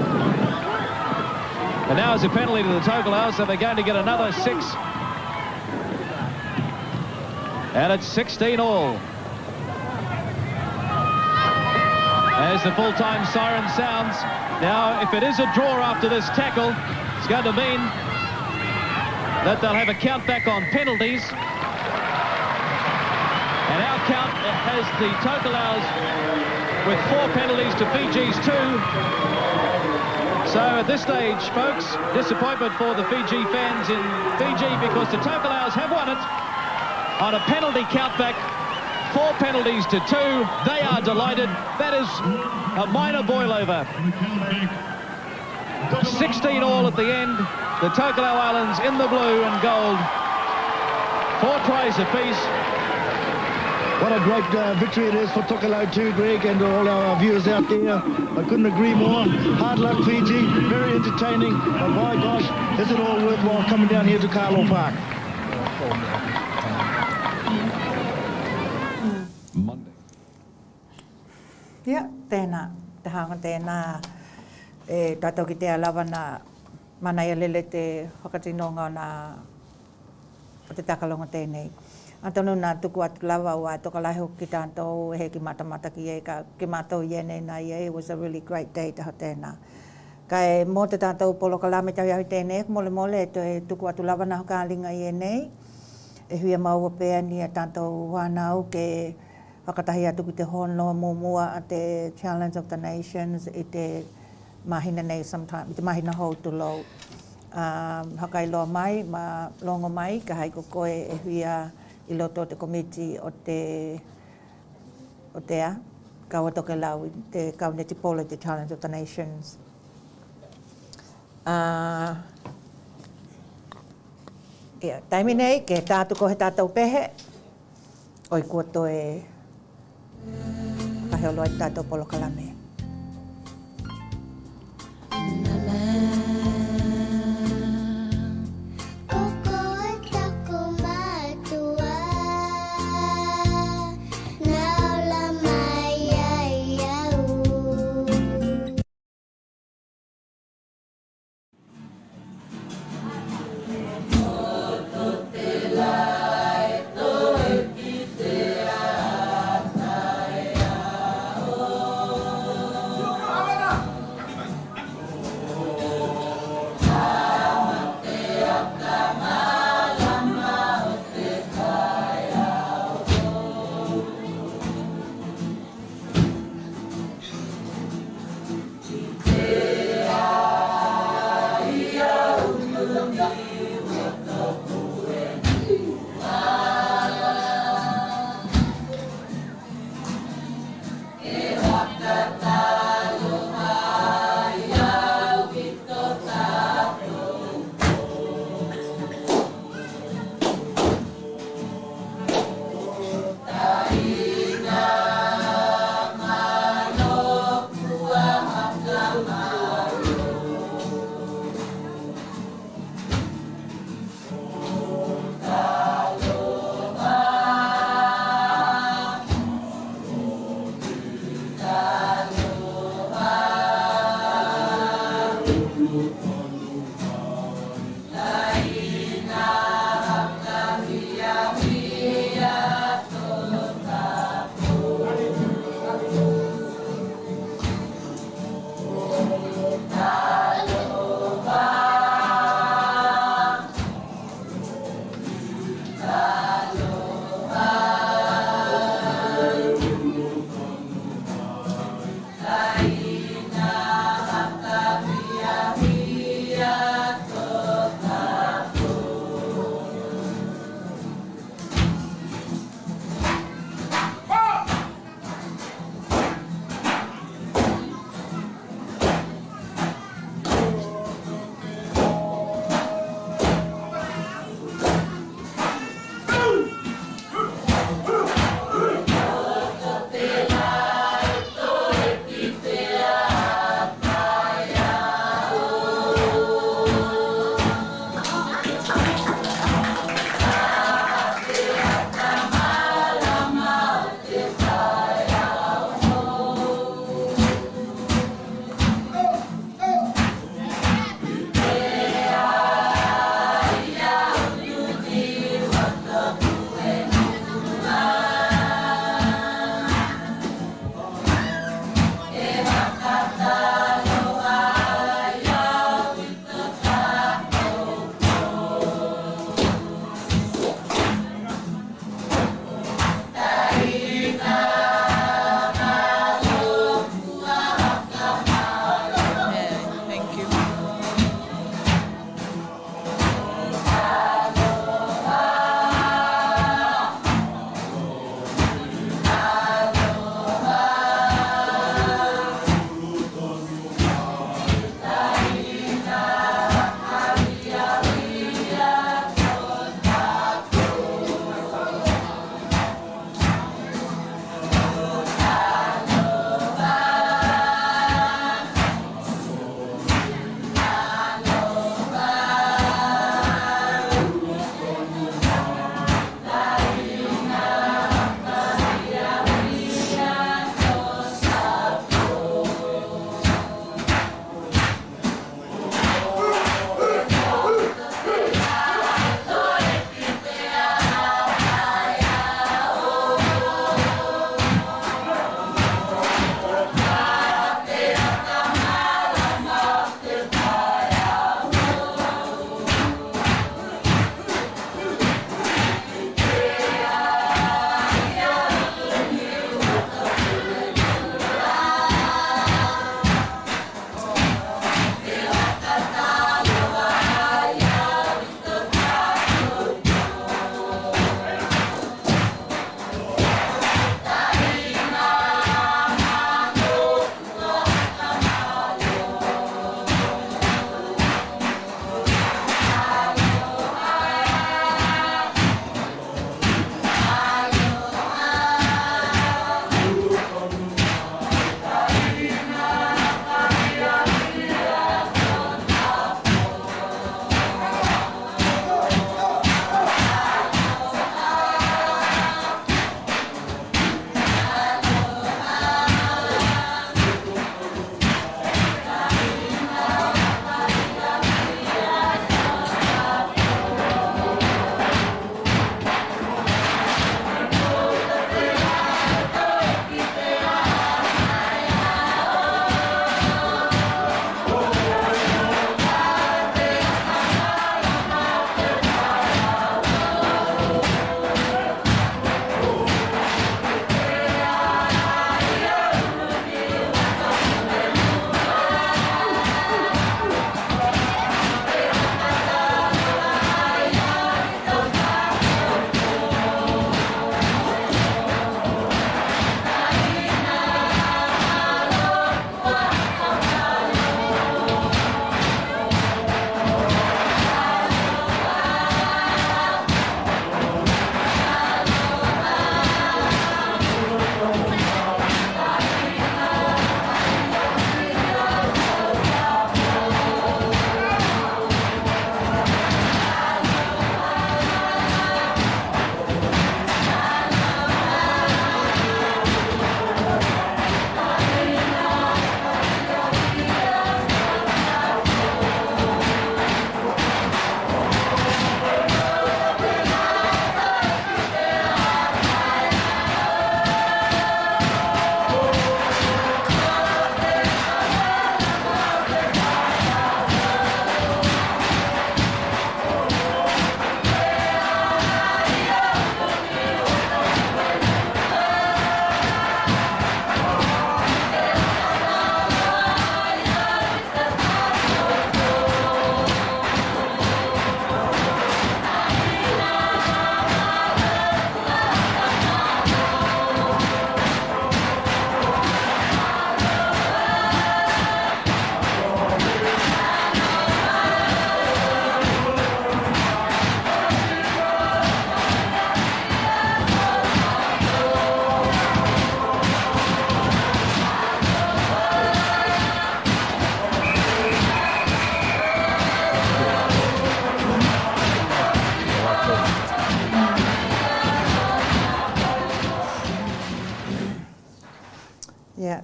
And now is a penalty to the Tokelau, so they're going to get another 6. And it's 16 all. As the full-time siren sounds. Now, if it is a draw after this tackle, it's going to mean that they'll have a count back on penalties. And our count has the Tokelau's with 4 penalties to Fiji's 2. So at this stage, folks, disappointment for the Fiji fans in Fiji because the Tokelau's have won it on a penalty countback, 4 penalties to 2. They are delighted. That is a minor boil-over. 16 all at the end. The Tokelau Islands in the blue and gold. 4 tries apiece. What a great victory it is for Tokelau too, Greg, and all our viewers out there. I couldn't agree more. Hard luck, Fiji. Very entertaining. But my gosh, is it all worthwhile coming down here to Carlo Park? Monday. Yeah, tēnā. Te hanga tēnā. Tātou ki te alawa na mana ia lele te whakatinonga na o te takalonga tēnei. Antonu nā tuku atu lawa wa Tokelau ki tātou he ki matamata ki e ka ki mātou ienei nā ia. It was a really great day taha tēnā. Kai mō te tātou polo kalame tau iau tēnei mole mole e tuku atu lawa na hoka alinga ienei. E huia maua pēa ni a tātou wānau ke whakatahi atu ki te hono mōmua a te Challenge of the Nations i te mahina nei sometime, i te mahina hou tulo. Haka i loa mai, ma longo mai, ka hai ko koe e huia I loto te komiti o te kaua Tokelau, te kauneti polo te Challenge of the Nations. Taimi nei, ke tātu ko he tātou pehe, oi kua toe kahe oloa I tātou polo kalame.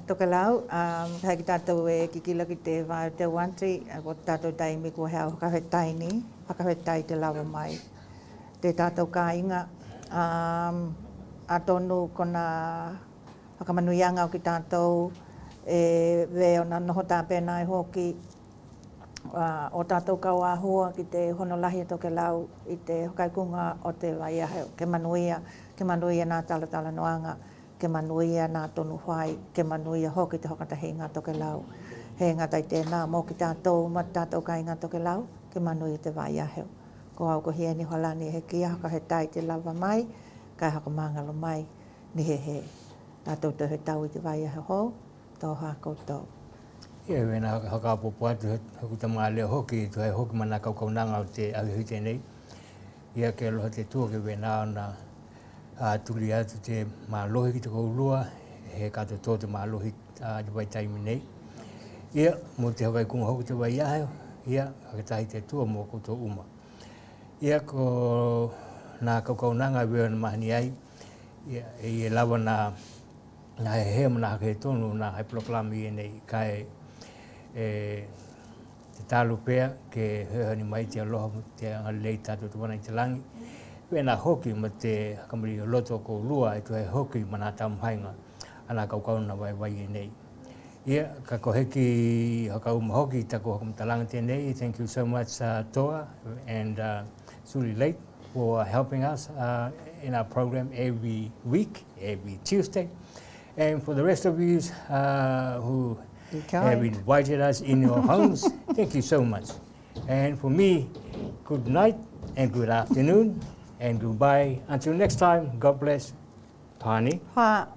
Tokelau, hai ki tātou e kikila ki te wāo te wantri, ko tātou taimi ko hea whakawhetai ni, whakawhetai te lawa mai. Te tātou kāinga, a tonu kona whakamanuianga o ki tātou, e veo na noho tā pēnā e hoki, o tātou kau āhua ki te honolahi Tokelau i te hokaikunga o te waiahe, ke manuia nā talatala noanga, ke manuia nā tonu whai, ke manuia hoki te hokatahi ngā Tokelau. He ngatai tēnā mō ki tātou, ma tātou kai ngā Tokelau, ke manuia te waiaheo. Ko au ko hieni holani he kia haka he tai te lava mai, kai haka mangalo mai, ni he tātou te he tau i te waiaheo hou, tō hā koutou. Ia wena haka apopo atu haku ta maa leo hoki, tu hai hoki mana kaukaunanga o te awihui tēnei. Ia ke aloha te tua ke wena o na tuli atu te mālohi ki te koulua, he kato tō te mālohi te wai taimi nei. Ia, mō te hawai kunga hoku te wai aheo, ia, hakatahi te tua mō koutou uma. Ia ko nā kaukaunanga weo na mahani ai, ia, e lawa nā he hea mana haka he tonu, nā hai ploplami e nei, kai te tālu pēr, ke hehani mai te aloha, te angalei tātou te wana i te langi. Wena hoki ma te hakamari o loto ko lua e tu hei hoki mana tamuhainga ana kaukauna wai e nei. Ia, ka koheki hakauma hoki tako hakamtalanga tēnei. Thank you so much Toa and Suli Lake for helping us in our program every week, every Tuesday. And for the rest of you who have invited us in your homes, thank you so much. And for me, good night and good afternoon. And goodbye. Until next time, God bless. Pani. Ha.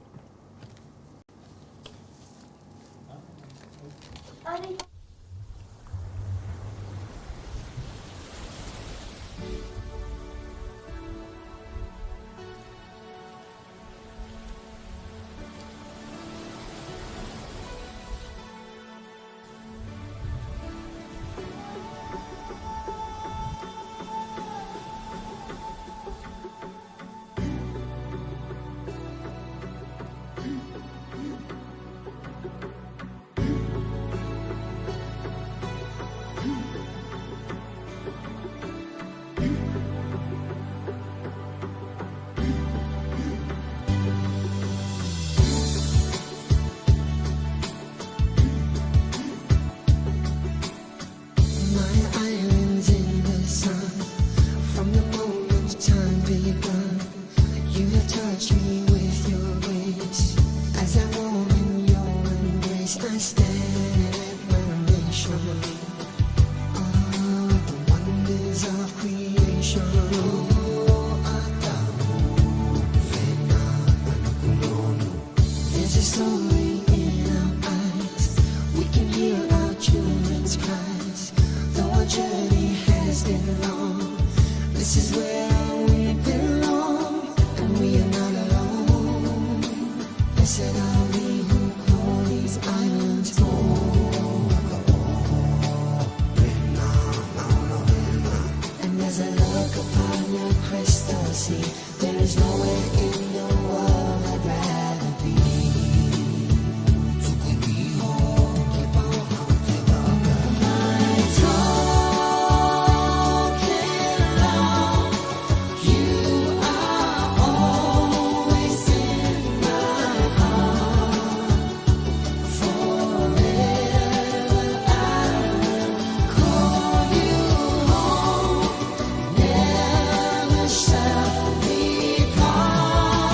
Never shall be gone.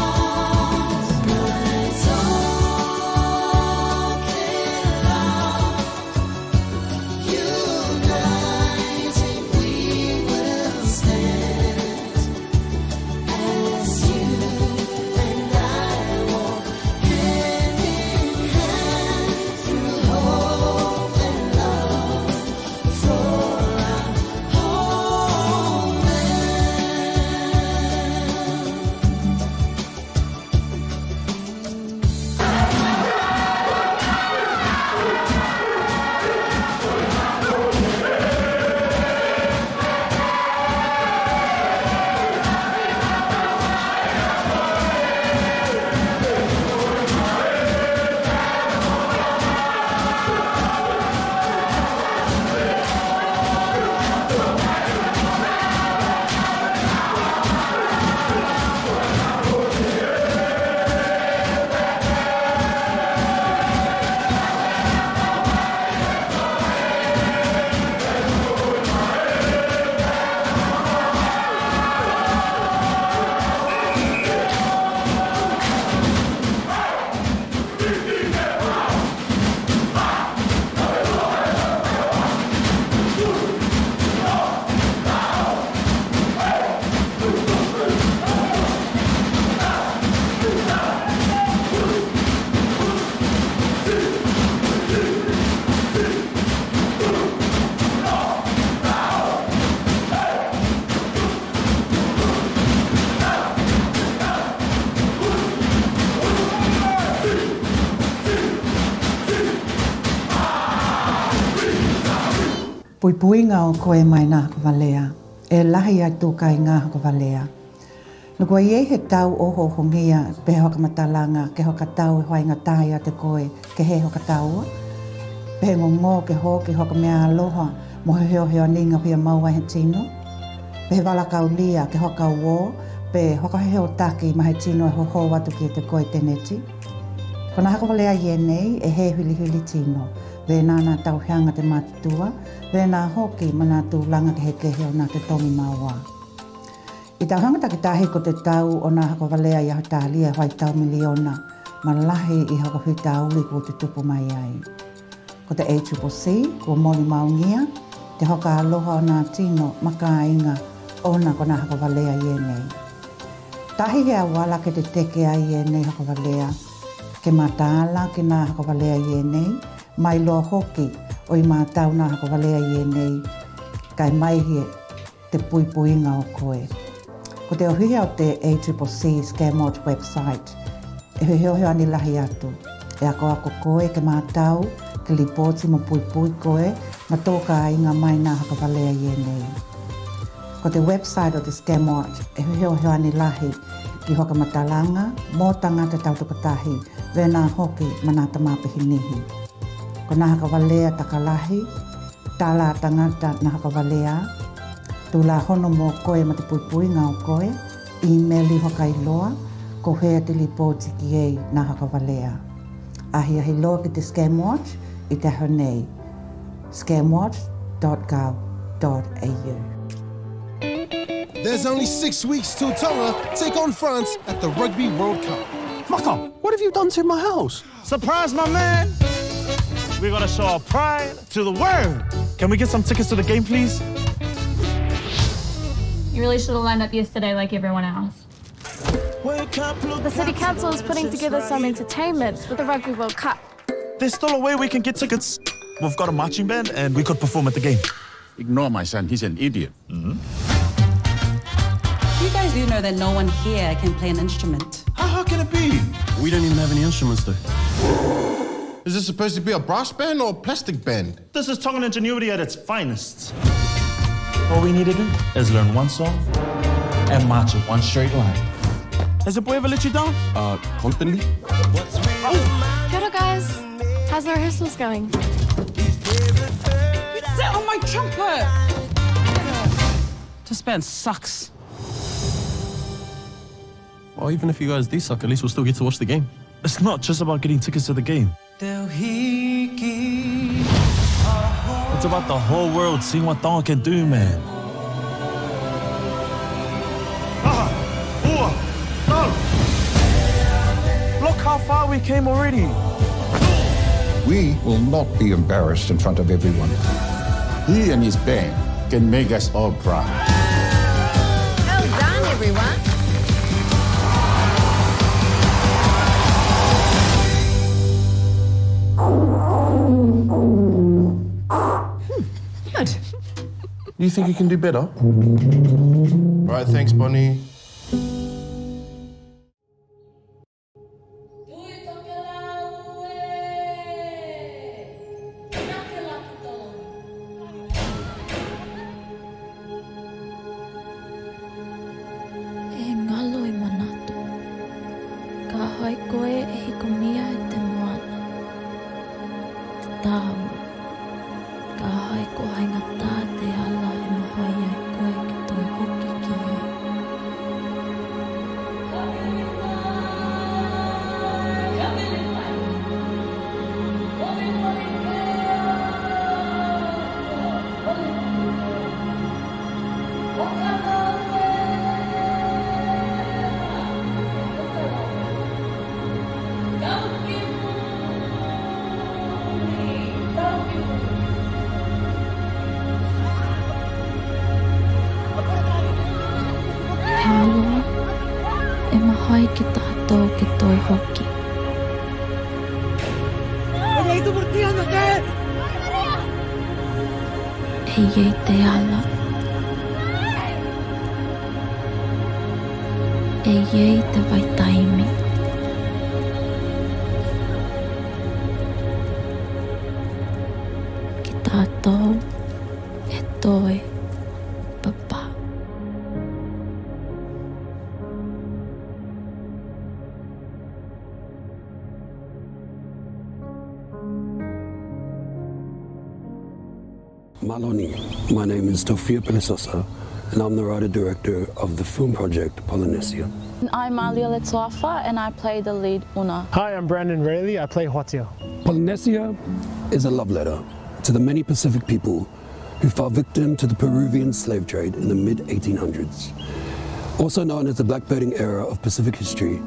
Puipuinga o koe mai nā hakavalea, e lahi ai tūkai ngā hakavalea. No kua iei he tau oho hongia pe hokamatalanga ke hokatau e hoainga tāia te koe ke he hokataua. Pe ngō ke hoki hokamea aloha mo he heo ninga pia maua he tino. Pe he walakau lia ke hokau wō, pe hokaheo taki ma he tino e hoho watu ki te koe teneti. Kona hakavalea ie nei e he huli tino. Ve nāna tau hianga te mātutua, ve nā hoki ma nā tūlanga ke he keheo nā te tongi maua. I tau hangata ki tāhi ko te tau o nā hakavalea i aho tālia hoi tau miliona, ma lahi i haka hui tāuli ko te tupu mai ai. Ko te ACCC, ko moni maungia, te hoka aloha o nā tino maka inga o nā ko nā hakavalea i nei. Tahi hea wala ke te teke ai i nei hakavalea, ke mātāla ke nā hakavalea i nei, mai loa hoki o i mātau nā hakavalea i nei, kai mai he te puipuinga o koe. Ko te ohiha o te ACCC Scamot website, e heo ani lahi atu. E ako koe ke mātau, ke lipoti mo pui koe, ma tōka inga mai nā hakavalea i nei. Ko te website o te Scamot, e heo ani lahi ki hoka matalanga, mō tangata tautukatahi, ve nā hoki ma nā tamapihi nihi. Ko nā hakavalea takalahi, tāla tangata nā hakavalea, tūla hono mō koe ma te puipuinga o koe, e-maili hoka i loa, ko hea te lipoti ki ei nā hakavalea. Ahi loa ki te Scamwatch i te hau nei, scamwatch.gov.au. There's only 6 weeks till Tonga take on France at the Rugby World Cup. Maka, what have you done to my house? Surprise, my man! We're gonna show our pride to the world. Can we get some tickets to the game, please? You really should have lined up yesterday like everyone else. The City Council is putting together some entertainment for the Rugby World Cup. There's still a way we can get tickets. We've got a marching band and we could perform at the game. Ignore my son, he's an idiot. You guys do know that no one here can play an instrument. How can it be? We don't even have any instruments though. Is this supposed to be a brass band or a plastic band? This is Tongan ingenuity at its finest. All we need to do is learn one song and march in one straight line. Has the boy ever let you down? Constantly. Kia ora, guys. How's the rehearsals going? Sit on my trumpet! This band sucks. Well, even if you guys do suck, at least we'll still get to watch the game. It's not just about getting tickets to the game. It's about the whole world seeing what Tonga can do, man. Look how far we came already. We will not be embarrassed in front of everyone. He and his band can make us all proud. Well done, everyone. Good. You think you can do better? All right, thanks, Bonnie. Maloni, my name is Tofia Pelisosa, and I'm the writer-director of the film project Polynesia. I'm Malia Letuafa, and I play the lead Una. Hi, I'm Brandon Rayleigh, I play Hotia. Polynesia is a love letter to the many Pacific people who fell victim to the Peruvian slave trade in the mid-1800s. Also known as the blackbirding era of Pacific history,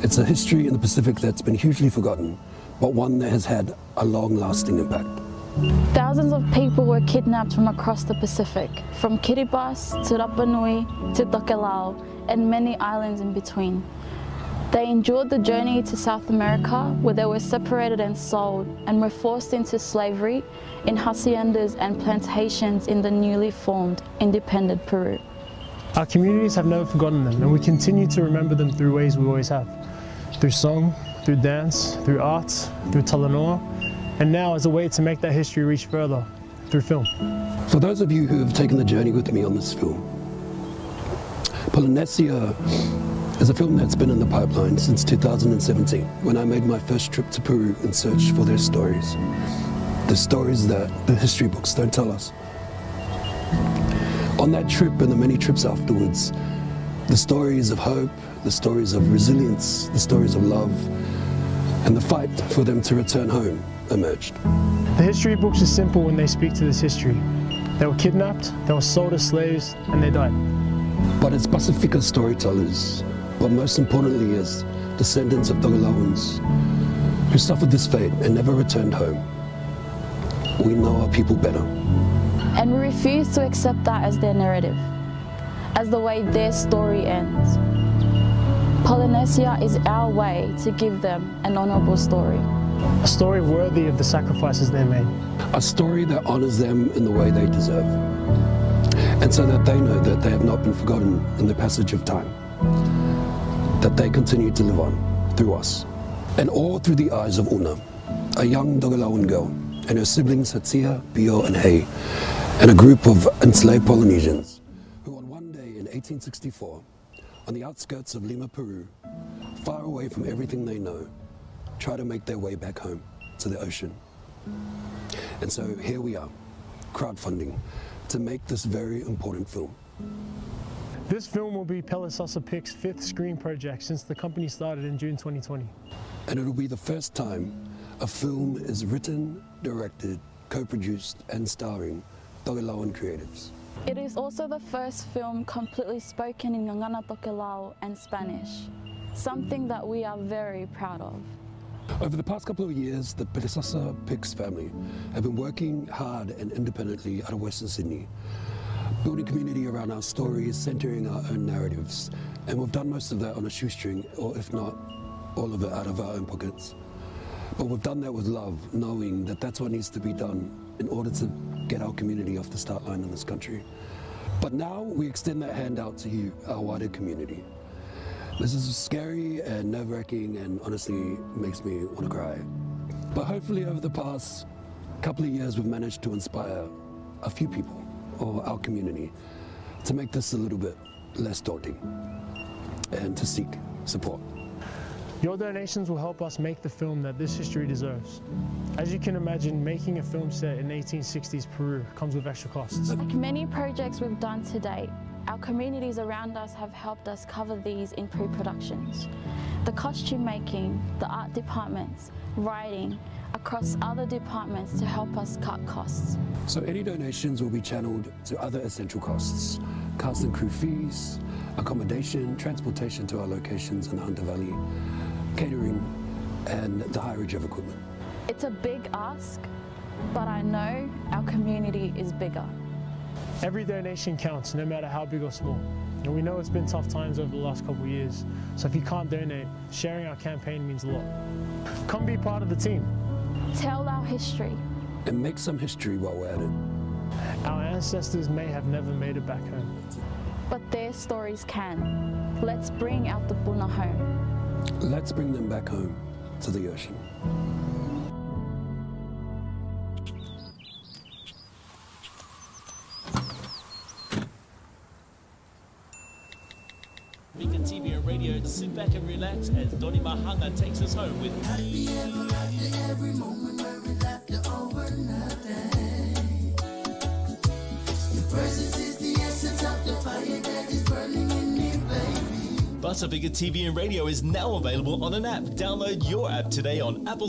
it's a history in the Pacific that's been hugely forgotten, but one that has had a long-lasting impact. Thousands of people were kidnapped from across the Pacific, from Kiribati to Rapa Nui to Tokelau and many islands in between. They endured the journey to South America, where they were separated and sold and were forced into slavery in haciendas and plantations in the newly formed independent Peru. Our communities have never forgotten them, and we continue to remember them through ways we always have. Through song, through dance, through arts, through talanoa, and now as a way to make that history reach further, through film. For those of you who have taken the journey with me on this film, Polynesia is a film that's been in the pipeline since 2017, when I made my first trip to Peru in search for their stories. The stories that the history books don't tell us. On that trip and the many trips afterwards, the stories of hope, the stories of resilience, the stories of love, and the fight for them to return home emerged. The history books are simple when they speak to this history. They were kidnapped, they were sold as slaves, and they died. But as Pasifika storytellers, but most importantly as descendants of Tokelauans who suffered this fate and never returned home, we know our people better. And we refuse to accept that as their narrative, as the way their story ends. Polynesia is our way to give them an honourable story. A story worthy of the sacrifices they made. A story that honours them in the way they deserve. And so that they know that they have not been forgotten in the passage of time. That they continue to live on through us. And all through the eyes of Una, a young Tokelauan girl, and her siblings Hatia, Pio and Hei, and a group of enslaved Polynesians who on one day in 1864, on the outskirts of Lima, Peru, far away from everything they know, try to make their way back home to the ocean. And so here we are, crowdfunding to make this very important film. This film will be Pelisosa Pic's 5th screen project since the company started in June 2020. And it'll be the first time a film is written, directed, co-produced and starring Tokelauan creatives. It is also the first film completely spoken in Ngangana Tokelau and Spanish, something that we are very proud of. Over the past couple of years, the Pelisosa Pics family have been working hard and independently out of Western Sydney, building community around our stories, centering our own narratives, and we've done most of that on a shoestring, or if not, all of it out of our own pockets. But we've done that with love, knowing that that's what needs to be done in order to get our community off the start line in this country. But now we extend that hand out to you, our wider community. This is scary and nerve-wracking and honestly makes me want to cry. But hopefully over the past couple of years we've managed to inspire a few people, or our community, to make this a little bit less daunting and to seek support. Your donations will help us make the film that this history deserves. As you can imagine, making a film set in 1860s Peru comes with extra costs. Like many projects we've done to date, our communities around us have helped us cover these in pre-productions. The costume making, the art departments, writing, across other departments to help us cut costs. So any donations will be channeled to other essential costs, cast and crew fees, accommodation, transportation to our locations in the Hunter Valley, catering, and the hireage of equipment. It's a big ask, but I know our community is bigger. Every donation counts, no matter how big or small. And we know it's been tough times over the last couple of years, so if you can't donate, sharing our campaign means a lot. Come be part of the team. Tell our history. And make some history while we're at it. Our ancestors may have never made it back home, but their stories can. Let's bring out the Puna home. Let's bring them back home to the ocean. Beacon TV and radio, sit back and relax as Doni Mahanga takes us home with Happy ever after every moment where we laughed over nothing. Pasifika TV and radio is now available on an app. Download your app today on Apple